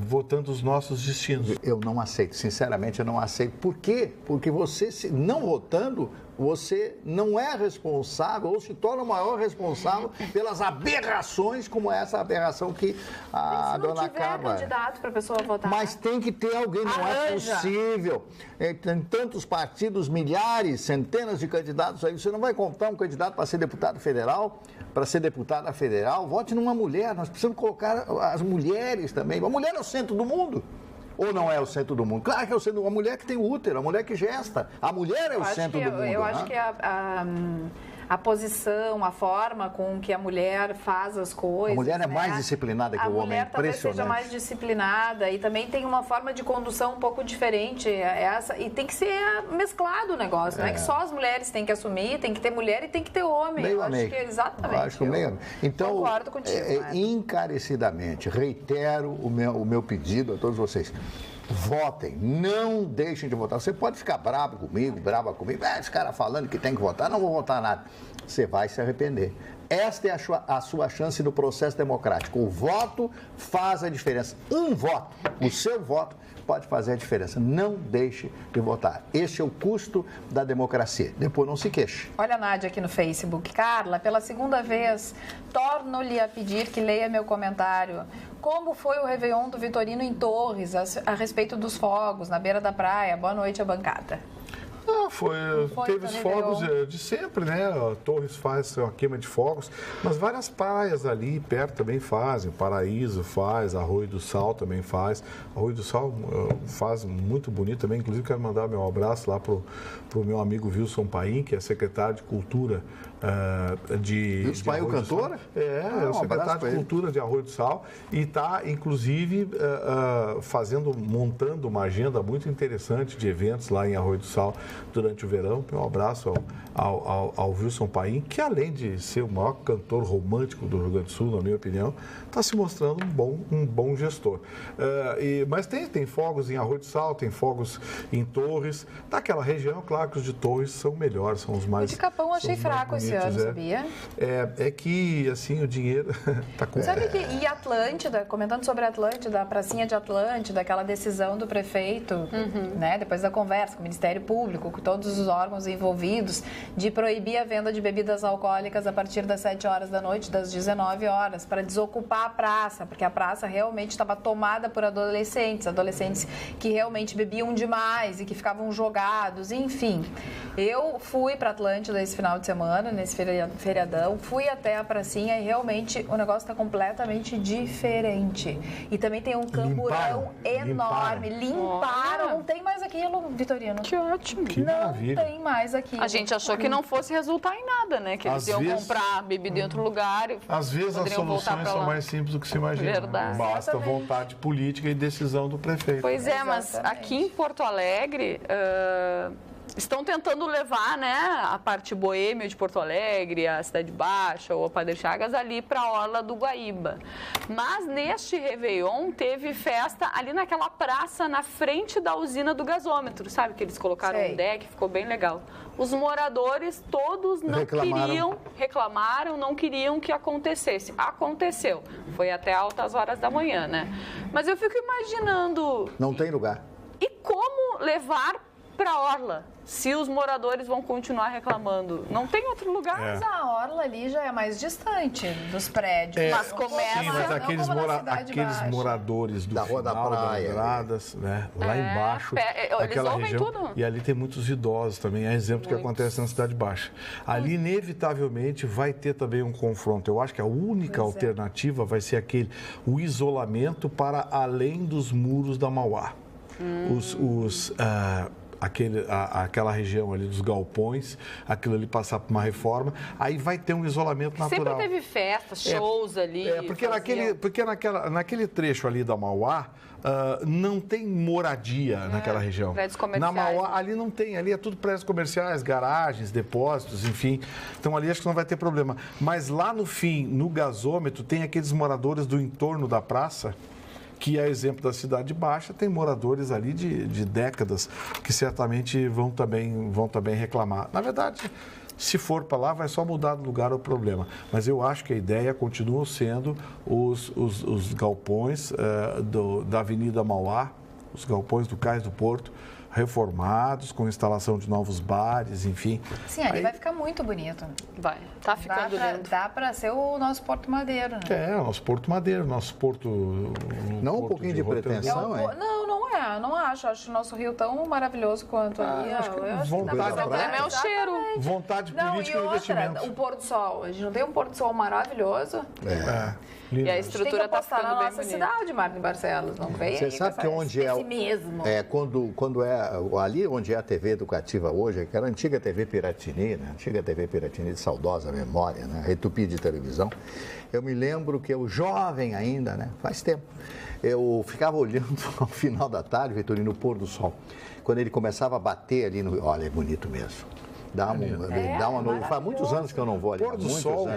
Votando os nossos destinos. Eu não aceito, sinceramente, eu não aceito. Por quê? Porque você, não votando, você não é responsável ou se torna o maior responsável pelas aberrações como essa aberração que a dona Carla... Se não tiver candidato para a pessoa votar. Mas tem que ter alguém, não é possível. Tem tantos partidos, milhares, centenas de candidatos aí. Você não vai comprar um candidato para ser deputado federal, para ser deputada federal? Vote numa mulher. Nós precisamos colocar as mulheres também. A mulher é o centro do mundo. Ou não é o centro do mundo? Claro que é o centro do mundo. A mulher que tem útero, a mulher que gesta. A mulher é o centro do mundo. Eu acho que a posição, a forma com que a mulher faz as coisas... A mulher é mais disciplinada que o homem, é impressionante. A mulher talvez seja mais disciplinada e também tem uma forma de condução um pouco diferente. E tem que ser mesclado o negócio, não é que só as mulheres têm que assumir, tem que ter mulher e tem que ter homem. Meio acho que exatamente. Acho que meio então, concordo contigo. Encarecidamente, reitero o meu pedido a todos vocês. Votem, não deixem de votar. Você pode ficar brava comigo, esse cara falando que tem que votar, não vou votar nada. Você vai se arrepender. Esta é a sua chance no processo democrático. O voto faz a diferença. Um voto, o seu voto, pode fazer a diferença. Não deixe de votar. Este é o custo da democracia. Depois não se queixe. Olha a Nádia aqui no Facebook. Carla, pela segunda vez, torno-lhe a pedir que leia meu comentário. Como foi o Réveillon do Vitorino em Torres, a respeito dos fogos na beira da praia? Boa noite, a bancada. Teve os fogos de sempre, né? Torres faz uma queima de fogos, mas várias praias ali perto também fazem. Paraíso faz, Arroio do Sal também faz. Arroio do Sal faz muito bonito também. Inclusive, quero mandar meu abraço lá pro meu amigo Wilson Paim, que é secretário de Cultura de Wilson Paim, o cantor? É o secretário de Cultura de Arroio do Sal e está, inclusive, montando uma agenda muito interessante de eventos lá em Arroio do Sal durante o verão. Um abraço ao Wilson Paim, que além de ser o maior cantor romântico do Rio Grande do Sul, na minha opinião, está se mostrando um bom gestor. Mas tem fogos em Arroio do Sal, tem fogos em Torres. Naquela região, claro que os de Torres são melhores, são os mais... O de Capão achei fraco esse ano, sabia? É que, assim, o dinheiro está com... Sabe que, e Atlântida, comentando sobre Atlântida, a pracinha de Atlântida, aquela decisão do prefeito, né, depois da conversa com o Ministério Público, com todos os órgãos envolvidos, de proibir a venda de bebidas alcoólicas a partir das 7 horas da noite, das 19 horas, para desocupar a praça, porque a praça realmente estava tomada por adolescentes que realmente bebiam demais e que ficavam jogados, enfim. Eu fui para Atlântida esse final de semana, nesse feriadão, fui até a pracinha e realmente o negócio está completamente diferente. E também tem um camburão enorme. Limparam. Não tem mais aquilo, Vitorino. Que ótimo. Que maravilha. Não tem mais aquilo. A gente achou que não fosse resultar em nada, né? Que eles iam comprar bebida em outro lugar e às vezes as soluções são mais simples do que se imagina. Verdade. Basta vontade política e decisão do prefeito. Pois é, mas aqui em Porto Alegre... estão tentando levar, né, a parte boêmia de Porto Alegre, a Cidade Baixa ou a Padre Chagas ali para a Orla do Guaíba. Mas neste Réveillon teve festa ali naquela praça na frente da usina do gasômetro, sabe? Que eles colocaram um deck, ficou bem legal. Os moradores todos reclamaram, não queriam que acontecesse. Aconteceu. Foi até altas horas da manhã, né? Mas eu fico imaginando... Não tem lugar. E como levar para a Orla, se os moradores vão continuar reclamando? Não tem outro lugar. Mas a Orla ali já é mais distante dos prédios. Mas começa... Sim, mas aqueles moradores da Rua da Praia, né, lá embaixo, aquela região, tudo. E ali tem muitos idosos também, é exemplo que acontece na Cidade Baixa. Ali, inevitavelmente, vai ter também um confronto. Eu acho que a única alternativa vai ser o isolamento para além dos muros da Mauá. Aquela região ali dos galpões, aquilo ali passar por uma reforma, aí vai ter um isolamento natural. Sempre teve festas, shows ali. Porque naquele trecho ali da Mauá, não tem moradia naquela região. Prédios comerciais. Na Mauá, ali não tem, ali é tudo prédios comerciais, garagens, depósitos, enfim. Então ali acho que não vai ter problema. Mas lá no fim, no gasômetro, tem aqueles moradores do entorno da praça, que é exemplo da Cidade Baixa, tem moradores ali de décadas que certamente vão também reclamar. Na verdade, se for para lá, vai só mudar de lugar o problema. Mas eu acho que a ideia continua sendo os galpões da Avenida Mauá, os galpões do Cais do Porto, reformados, com instalação de novos bares, enfim. Sim, ali vai ficar muito bonito. Vai, tá ficando lindo. Dá para ser o nosso Porto Madeiro, né? O nosso Porto Madeiro, nosso Porto... Não um pouquinho de pretensão, Não, não acho. Acho o nosso rio tão maravilhoso quanto ali. O problema é o cheiro. Vontade política e investimento. O pôr do sol. A gente não tem um pôr do sol maravilhoso? E a estrutura está ficando bem bonita. Na nossa cidade, Martin Barcelos, não vem? Você sabe que onde quando é ali onde é a TV educativa hoje, aquela antiga TV Piratini, né? Antiga TV Piratini de saudosa memória, né? Retupi de televisão. Eu me lembro que eu, jovem ainda, né? Faz tempo, eu ficava olhando ao final da tarde, Vitorino, no pôr do sol. Quando ele começava a bater ali no... Olha, é bonito mesmo. Faz muitos anos que eu não vou ali.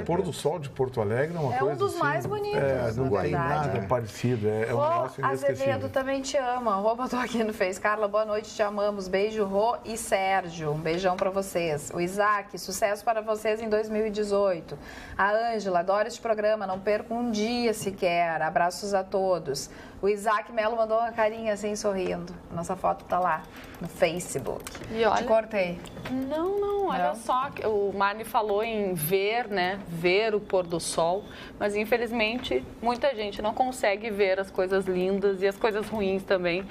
Pôr do sol de Porto Alegre é uma coisa. É um dos mais bonitos. Não tem nada parecido. É um negócio inesquecível. Azevedo também te ama. Rô botou aqui no Face. Carla, boa noite, te amamos. Beijo, Rô e Sérgio. Um beijão pra vocês. O Isaac, sucesso para vocês em 2018. A Ângela, adoro este programa. Não perco um dia sequer. Abraços a todos. O Isaac Melo mandou uma carinha assim, sorrindo. Nossa foto tá lá no Facebook. E olha, te cortei. Não, olha só, o Marne falou em ver, né? Ver o pôr do sol, mas infelizmente muita gente não consegue ver as coisas lindas e as coisas ruins também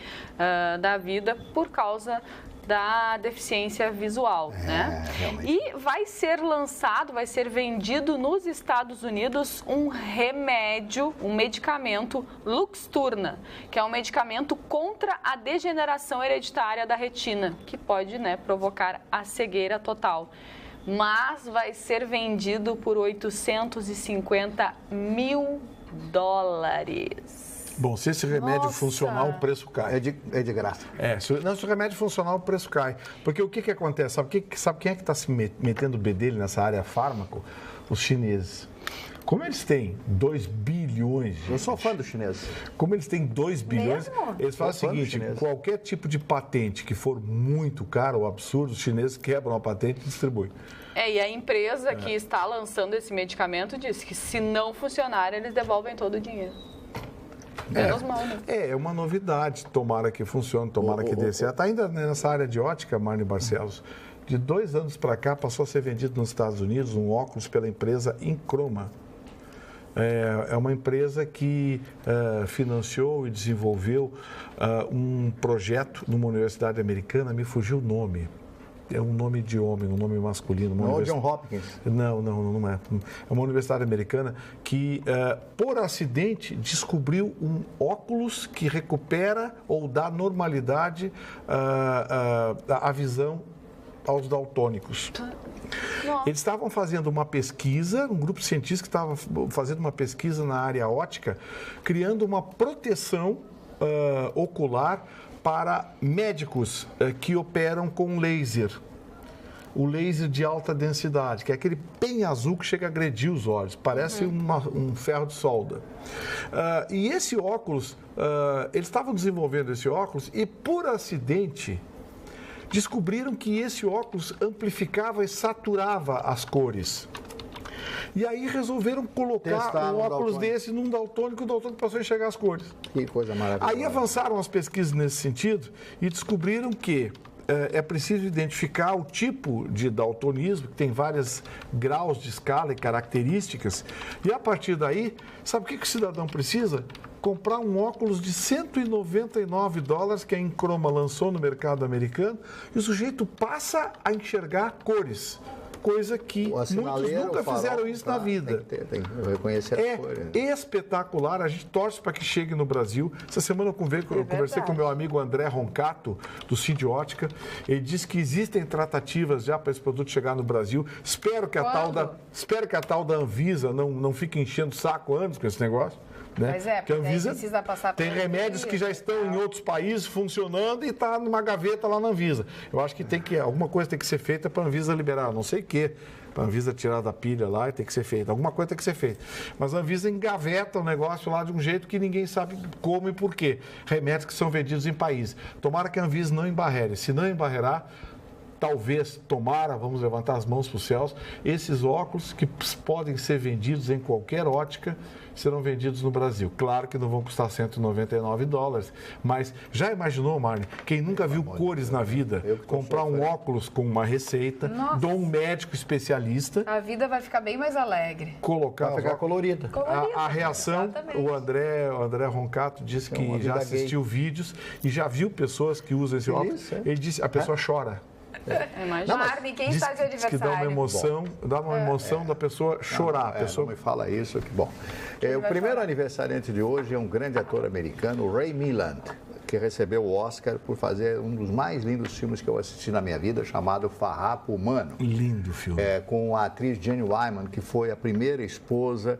da vida por causa da deficiência visual, né? Realmente. E vai ser lançado, vai ser vendido nos Estados Unidos um remédio, um medicamento Luxturna, que é um medicamento contra a degeneração hereditária da retina, que pode, né, provocar a cegueira total. Mas vai ser vendido por $850 mil. Bom, se esse remédio funcionar, o preço cai. É de graça. Se o remédio funcionar, o preço cai. Porque o que acontece? Sabe quem é que está se metendo o bedelho nessa área fármaco? Os chineses. Como eles têm 2 bilhões bilhões. Gente. Eu sou fã dos chineses. Como eles têm 2 bilhões, Mesmo? eles fazem o seguinte, qualquer tipo de patente que for muito caro ou absurdo, os chineses quebram a patente e distribuem. E a empresa que está lançando esse medicamento disse que se não funcionar, eles devolvem todo o dinheiro. Menos mal, né? É uma novidade. Tomara que funcione, tomara que dê certo. Ainda nessa área de ótica, Marne Barcelos, de 2 anos para cá, passou a ser vendido nos Estados Unidos um óculos pela empresa Enchroma. É uma empresa que financiou e desenvolveu um projeto numa universidade americana, me fugiu o nome. É um nome de homem, um nome masculino. Não, John Hopkins. Não é. É uma universidade americana que, por acidente, descobriu um óculos que recupera ou dá normalidade à visão aos daltônicos. Eles estavam fazendo uma pesquisa, um grupo científico estava fazendo uma pesquisa na área óptica, criando uma proteção ocular para médicos que operam com laser. O laser de alta densidade, que é aquele bem azul que chega a agredir os olhos, parece um ferro de solda. E esse óculos, eles estavam desenvolvendo esse óculos e, por acidente, descobriram que esse óculos amplificava e saturava as cores. E aí resolveram colocar um óculos desse num daltônico, o daltônico passou a enxergar as cores. Que coisa maravilhosa. Aí avançaram as pesquisas nesse sentido e descobriram que é preciso identificar o tipo de daltonismo, que tem vários graus de escala e características, e a partir daí, sabe o que o cidadão precisa? Comprar um óculos de $199 que a Enchroma lançou no mercado americano e o sujeito passa a enxergar cores. Coisa que muitos nunca fizeram isso na vida. Tem que reconhecer as cores. É espetacular, a gente torce para que chegue no Brasil. Essa semana eu conversei com meu amigo André Roncato, do Cid Ótica. Ele disse que existem tratativas já para esse produto chegar no Brasil. Espero que a tal da Anvisa não fique enchendo o saco antes com esse negócio. Né? Mas porque a Anvisa precisa passar tem remédios que já estão em outros países funcionando e está numa gaveta lá na Anvisa. Eu acho que alguma coisa tem que ser feita para a Anvisa liberar, não sei o quê. Para a Anvisa tirar da pilha lá e tem que ser feita. Alguma coisa tem que ser feita. Mas a Anvisa engaveta o negócio lá de um jeito que ninguém sabe como e por quê. Remédios que são vendidos em países. Tomara que a Anvisa não embarrere. Se não embarrerar, talvez, vamos levantar as mãos para os céus, esses óculos que podem ser vendidos em qualquer ótica, serão vendidos no Brasil. Claro que não vão custar $199, mas já imaginou, Marne, quem nunca viu cores na vida, comprar um óculos com uma receita de um médico especialista. A vida vai ficar bem mais alegre. Vai ficar colorida. A reação, o André Roncato disse que já assistiu vídeos e já viu pessoas que usam esse óculos. Ele disse, a pessoa chora. Marne, quem está de aniversário? Que dá uma emoção da pessoa chorar. Não me fala isso, que bom. O primeiro aniversariante de hoje é um grande ator americano, Ray Milland, que recebeu o Oscar por fazer um dos mais lindos filmes que eu assisti na minha vida, chamado Farrapo Humano. Lindo filme. Com a atriz Jane Wyman, que foi a primeira esposa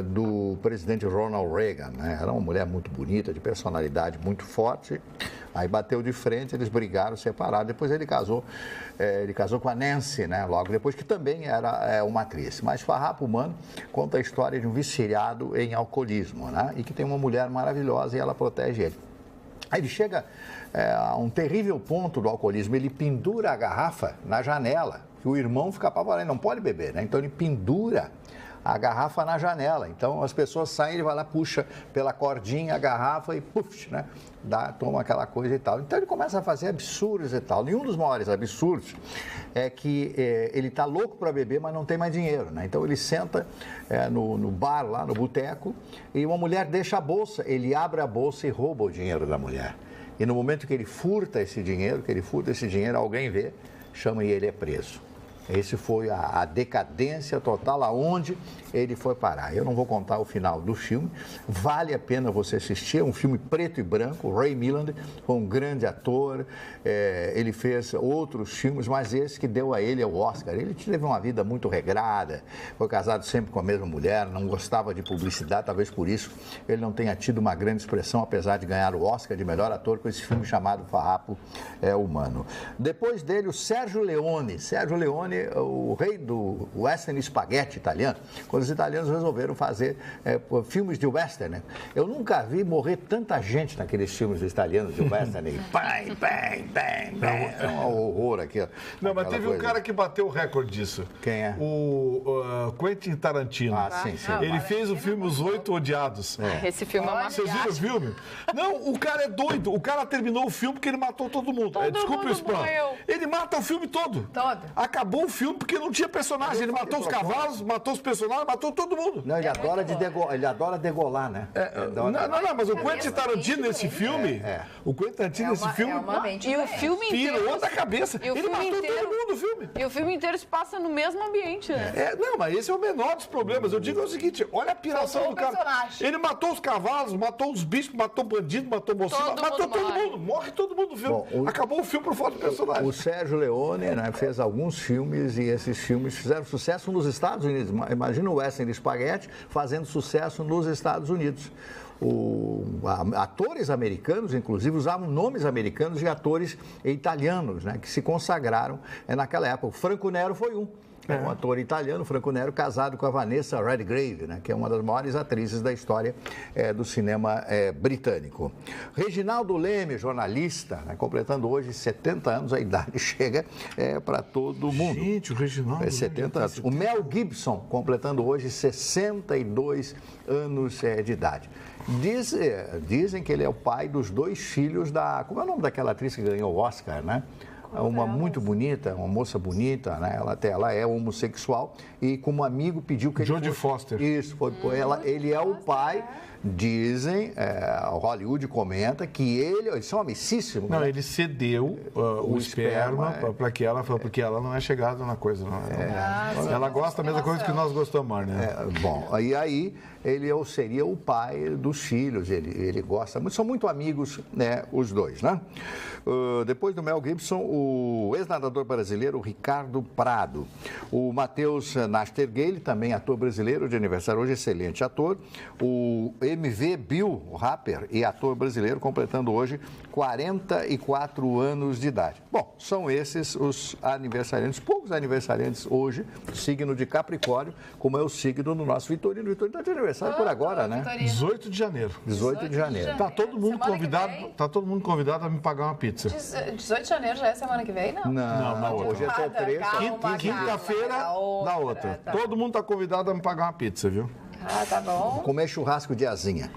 do presidente Ronald Reagan. Né? Era uma mulher muito bonita, de personalidade muito forte. Aí bateu de frente, eles brigaram, separaram. Depois ele casou com a Nancy, né? Logo depois, que também era uma atriz. Mas Farrapo Humano conta a história de um viciado em alcoolismo, né? E que tem uma mulher maravilhosa e ela protege ele. Aí ele chega a um terrível ponto do alcoolismo, ele pendura a garrafa na janela, que o irmão fica apavorado, não pode beber, né? Então ele pendura a garrafa na janela. Então as pessoas saem, ele vai lá, puxa pela cordinha a garrafa e puxa, né? Toma aquela coisa e tal. Então ele começa a fazer absurdos e tal. E um dos maiores absurdos é que ele está louco para beber, mas não tem mais dinheiro, né? Então ele senta no bar lá, no boteco, e uma mulher deixa a bolsa, ele abre a bolsa e rouba o dinheiro da mulher. E no momento que ele furta esse dinheiro, alguém vê, chama e ele é preso. Esse foi a decadência total, aonde ele foi parar. Eu não vou contar o final do filme, vale a pena você assistir, é um filme preto e branco. Ray Milland foi um grande ator, ele fez outros filmes, mas esse que deu a ele o Oscar. Ele teve uma vida muito regrada, foi casado sempre com a mesma mulher, não gostava de publicidade, talvez por isso ele não tenha tido uma grande expressão, apesar de ganhar o Oscar de melhor ator com esse filme chamado Farrapo Humano. Depois dele, o Sérgio Leone. Sérgio Leone Corleone, o rei do western spaghetti italiano, quando os italianos resolveram fazer filmes de western. Né? Eu nunca vi morrer tanta gente naqueles filmes italianos de western. Bang, bang, bang, bang. É um horror aqui. Não, mas teve um cara que bateu o recorde disso. Quem é? O Quentin Tarantino. Ah, sim, sim. Ele fez o filme Os 8 Odiados. Esse filme é uma Vocês viram o filme? Não, o cara é doido. O cara terminou o filme porque ele matou todo mundo. Desculpe o spam. Ele mata o filme todo. Acabou o filme porque não tinha personagem. Ele matou os cavalos, matou os personagens, matou todo mundo. Não, ele adora degolar, né? Não, mas o Quentin Tarantino nesse filme... O Quentin Tarantino nesse filme... E o filme inteiro... Pirou da cabeça. Ele matou todo mundo no filme. E o filme inteiro se passa no mesmo ambiente, né? Não, mas esse é o menor dos problemas. Eu digo o seguinte, olha a piração do cara. Ele matou os cavalos, matou os bichos, matou bandido, matou mocinho, matou todo mundo. Morre todo mundo no filme. Bom, acabou o filme por falta de personagem. O Sérgio Leone, né, fez alguns filmes e esses filmes fizeram sucesso nos Estados Unidos. Imagina o western spaghetti fazendo sucesso nos Estados Unidos. Atores americanos, inclusive, usavam nomes americanos de atores italianos, né, que se consagraram naquela época. O Franco Nero foi um. Um ator italiano, Franco Nero, casado com a Vanessa Redgrave, né, que é uma das maiores atrizes da história do cinema britânico. Reginaldo Leme, jornalista, né, completando hoje 70 anos, a idade chega para todo mundo. Gente, o Reginaldo... 70 anos. O Mel Gibson, completando hoje 62 anos de idade. Dizem que ele é o pai dos 2 filhos da... Como é o nome daquela atriz que ganhou o Oscar, né? Uma muito bonita, uma moça bonita, né? Ela é homossexual e como amigo pediu que ele Jodie Foster. Isso, ele é o pai, dizem, Hollywood comenta que eles são amicíssimos. Não, né? ele cedeu o esperma para que ela, porque ela não é chegada na coisa, não. Ela gosta da mesma coisa que nós gostamos, né? Bom, e aí ele seria o pai dos filhos, ele gosta muito, são muito amigos, né, os dois, né? Depois do Mel Gibson, o ex-nadador brasileiro Ricardo Prado. O Matheus Nastergaile, também ator brasileiro de aniversário hoje, excelente ator. O MV Bill, o rapper e ator brasileiro, completando hoje 44 anos de idade. Bom, são esses os aniversariantes, poucos aniversariantes hoje, signo de Capricórnio, como é o signo do nosso Vitorino. Vitorino está de aniversário por agora, né? 18 de janeiro. 18 de janeiro. Tá todo mundo convidado a me pagar uma pizza. 18 de janeiro já é semana que vem, não? Não, na outra. Hoje é até 3. Quinta-feira, na outra. Todo mundo está convidado a me pagar uma pizza, viu? Tá bom. Comer churrasco de asinha.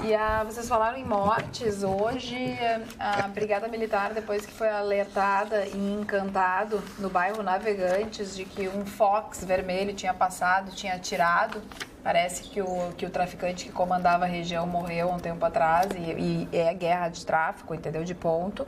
E vocês falaram em mortes. Hoje, a Brigada Militar, depois que foi alertada em Encantado, no bairro Navegantes, de que um Fox vermelho tinha passado, tinha atirado. Parece que o traficante que comandava a região morreu há um tempo atrás e é guerra de tráfico, entendeu? De ponto.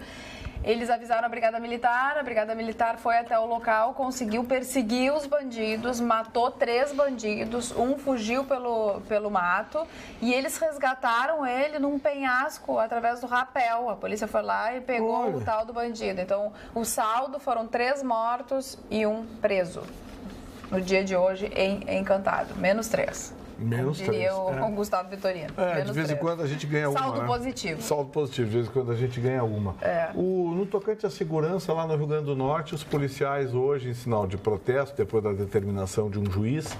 Eles avisaram a Brigada Militar foi até o local, conseguiu perseguir os bandidos, matou 3 bandidos, um fugiu pelo mato e eles resgataram ele num penhasco através do rapel. A polícia foi lá e pegou o tal do bandido. Então, o saldo foram 3 mortos e 1 preso. No dia de hoje, em Encantado. Menos 3. Menos 3. Diria o Gustavo Vitorino. De vez em quando a gente ganha uma. Saldo positivo. Saldo positivo, de vez em quando a gente ganha uma. No tocante à segurança, lá no Rio Grande do Norte, os policiais hoje, em sinal de protesto, depois da determinação de um juiz,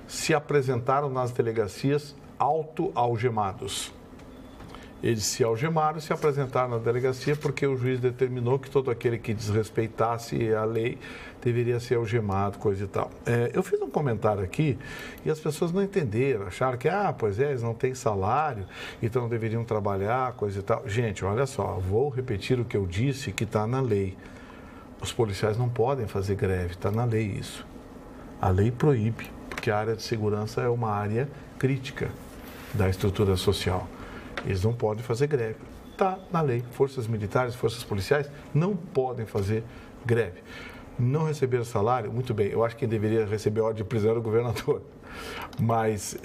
se apresentaram nas delegacias autoalgemados. Eles se algemaram e se apresentaram na delegacia porque o juiz determinou que todo aquele que desrespeitasse a lei deveria ser algemado, coisa e tal. Eu fiz um comentário aqui e as pessoas não entenderam, acharam que, eles não têm salário, então deveriam trabalhar, coisa e tal. Gente, olha só, vou repetir o que eu disse, que está na lei. Os policiais não podem fazer greve, está na lei isso. A lei proíbe, porque a área de segurança é uma área crítica da estrutura social. Eles não podem fazer greve. Está na lei. Forças militares, forças policiais não podem fazer greve. Não receber salário, muito bem. Eu acho que quem deveria receber ordem de prisão era o governador. Mas,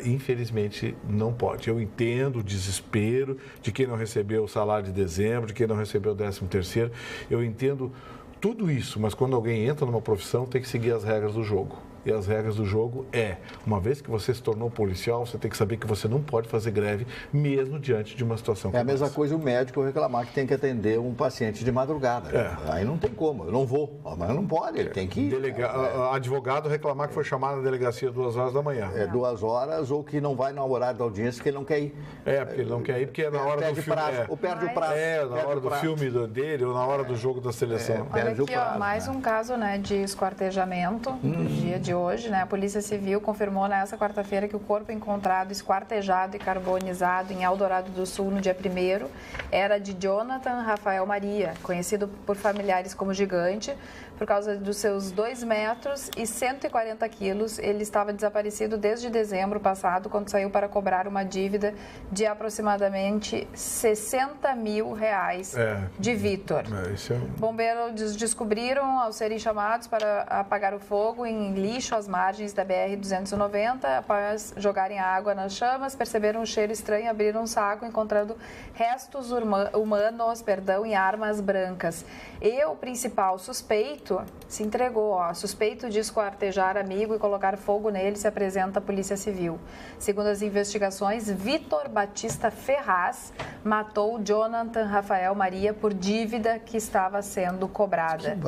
infelizmente, não pode. Eu entendo o desespero de quem não recebeu o salário de dezembro, de quem não recebeu o 13º. Eu entendo tudo isso, mas quando alguém entra numa profissão, tem que seguir as regras do jogo. e as regras do jogo uma vez que você se tornou policial, você tem que saber que você não pode fazer greve, mesmo diante de uma situação como essa. É a mesma coisa o médico reclamar que tem que atender um paciente de madrugada. Aí não tem como, eu não vou. Mas não pode, ele tem que ir. Advogado reclamar que foi chamado na delegacia 2 horas da manhã. 2 horas, ou que não vai no horário da audiência porque ele não quer ir. Porque ele não quer ir, porque é na hora do filme. Ou perde o prazo. Na hora do filme dele, ou na hora do jogo da seleção. Olha aqui, mais um caso, né, de esquartejamento no dia de hoje, né? A Polícia Civil confirmou nessa quarta-feira que o corpo encontrado esquartejado e carbonizado em Eldorado do Sul no dia 1º era de Jonathan Rafael Maria, conhecido por familiares como Gigante. Por causa dos seus 2 metros e 140 quilos, ele estava desaparecido desde dezembro passado, quando saiu para cobrar uma dívida de aproximadamente R$60 mil de Vitor. Bombeiros descobriram, ao serem chamados para apagar o fogo em lixo às margens da BR-290, após jogarem água nas chamas, perceberam um cheiro estranho e abriram um saco, encontrando restos humanos e armas brancas. E o principal suspeito se entregou, suspeito de esquartejar amigo e colocar fogo nele, se apresenta à Polícia Civil. Segundo as investigações, Vitor Batista Ferraz matou Jonathan Rafael Maria por dívida que estava sendo cobrada.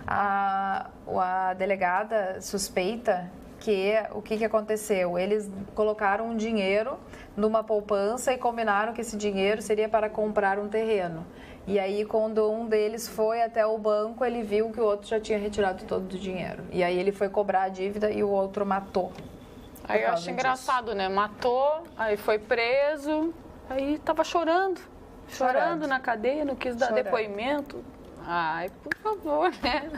A delegada suspeita que o que aconteceu? Eles colocaram um dinheiro numa poupança e combinaram que esse dinheiro seria para comprar um terreno. E aí, quando um deles foi até o banco, ele viu que o outro já tinha retirado todo o dinheiro. E aí ele foi cobrar a dívida e o outro matou. Aí eu acho engraçado, né? Matou, aí foi preso, aí tava chorando na cadeia, não quis dar depoimento. Ai, por favor, né?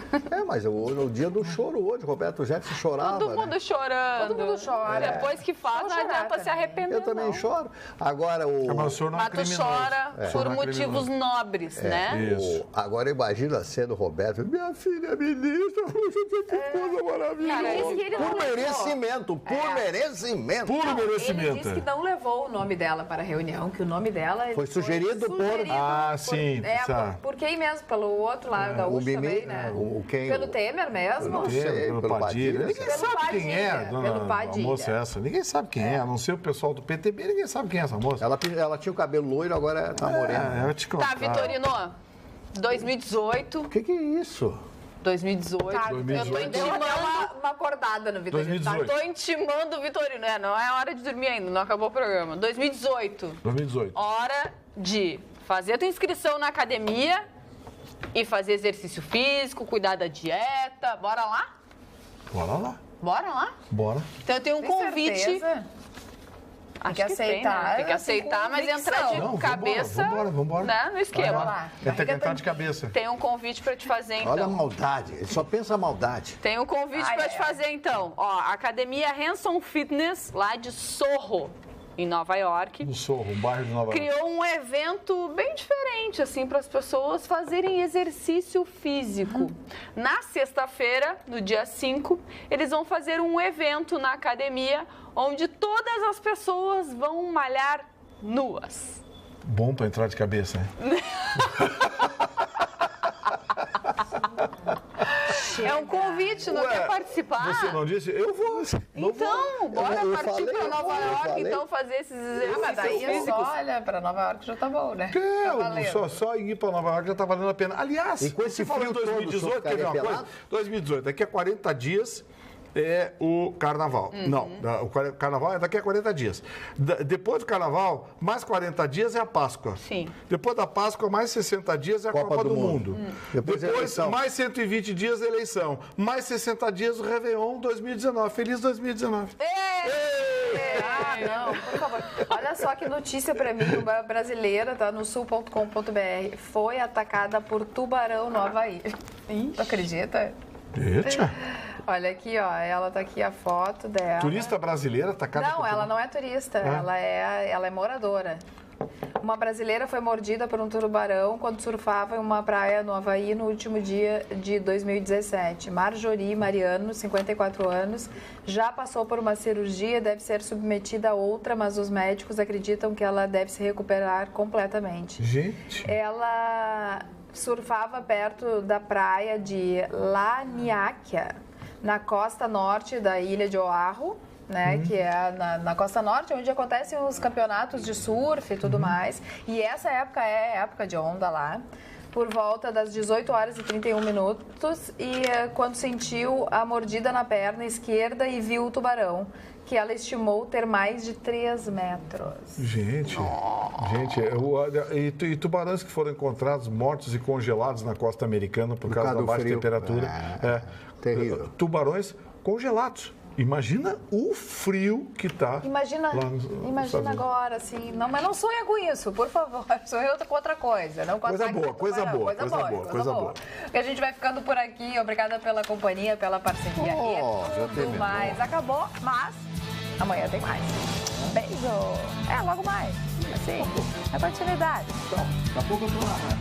Mas no dia do choro hoje, Roberto Jefferson chorava. Todo mundo chorando. Todo mundo chora. Depois que faz, não adianta se arrepender. Eu também choro. Agora Mas tu chora por motivos nobres, né? Isso. Agora imagina a cena do Roberto. Minha filha é ministra, que coisa maravilhosa. Por merecimento. Puro merecimento. Ele disse que não levou o nome dela para a reunião, que o nome dela foi sugerido por... sim. Por quem mesmo? Pelo outro lá, gaúcho também, né? Pelo Temer mesmo? Não sei, pelo Padilha. Ninguém sabe quem é, a moça essa. Ninguém sabe quem é, a não ser o pessoal do PTB, ninguém sabe quem é essa moça. Ela tinha o cabelo loiro, agora tá morena. Tá, Vitorino, 2018. O que é isso? 2018. Tá, 2018. Eu tô intimando uma acordada no Vitorino. 2018. Tô intimando o Vitorino. Não é hora de dormir ainda, não acabou o programa. 2018. Hora de fazer a tua inscrição na academia e fazer exercício físico, cuidar da dieta. Bora lá? Bora lá? Bora. Então eu tenho um convite. Certeza? Acho que aceitar. Né? Tem que aceitar, mas entrar de cabeça vambora. Né, no esquema. Tem que entrar de cabeça. Tem um convite para te fazer, então. Olha a maldade, ele só pensa a maldade. Tem um convite para te fazer, então. A Academia Hanson Fitness, lá de Sorro, em Nova York. No Sorro, um bairro de Nova York. Criou um evento bem diferente, assim, para as pessoas fazerem exercício físico. Na sexta-feira, no dia 5, eles vão fazer um evento na academia onde todas as pessoas vão malhar nuas. Bom para entrar de cabeça, né? É um convite, não quer participar? Você não disse? Eu vou. Então, bora partir para Nova York, então, fazer esses exercícios mas daí é só, olha, para Nova York já tá bom, né? Só ir para Nova York já tá valendo a pena. Aliás, e com esse frio 2018, quer ver uma coisa? 2018, daqui a 40 dias... é o Carnaval. Não, o Carnaval é daqui a 40 dias. Depois do Carnaval, mais 40 dias é a Páscoa. Sim. Depois da Páscoa, mais 60 dias é a Copa do Mundo. Depois mais 120 dias a eleição. Mais 60 dias o Réveillon 2019. Feliz 2019. Não, por favor. Olha só que notícia pra mim, uma brasileira, tá no sul.com.br, foi atacada por tubarão no Havaí. Tu acredita? Eita. Olha aqui, ó, ela tá aqui a foto dela. Turista brasileira atacada por Não, ela não é turista, ela é moradora. Uma brasileira foi mordida por um tubarão quando surfava em uma praia no Havaí no último dia de 2017. Marjorie Mariano, 54 anos, já passou por uma cirurgia, deve ser submetida a outra, mas os médicos acreditam que ela deve se recuperar completamente. Gente. Ela surfava perto da praia de Laniáquia, na costa norte da ilha de Oahu, né, que é na costa norte, onde acontecem os campeonatos de surf e tudo mais. E essa época é época de onda lá, por volta das 18 horas e 31 minutos, e quando sentiu a mordida na perna esquerda e viu o tubarão, que ela estimou ter mais de 3 metros. Gente, e tubarões que foram encontrados mortos e congelados na costa americana por causa da baixa temperatura. Terrível. Tubarões congelados. Imagina o frio que tá. Imagina agora, assim. Não, mas não sonha com isso, por favor. Sonha com outra coisa. Não com coisa boa. E a gente vai ficando por aqui. Obrigada pela companhia, pela parceria. E tudo mais. Acabou, mas amanhã tem mais. Beijo. Logo mais. Assim, a continuidade. Daqui a pouco eu tô lá, né?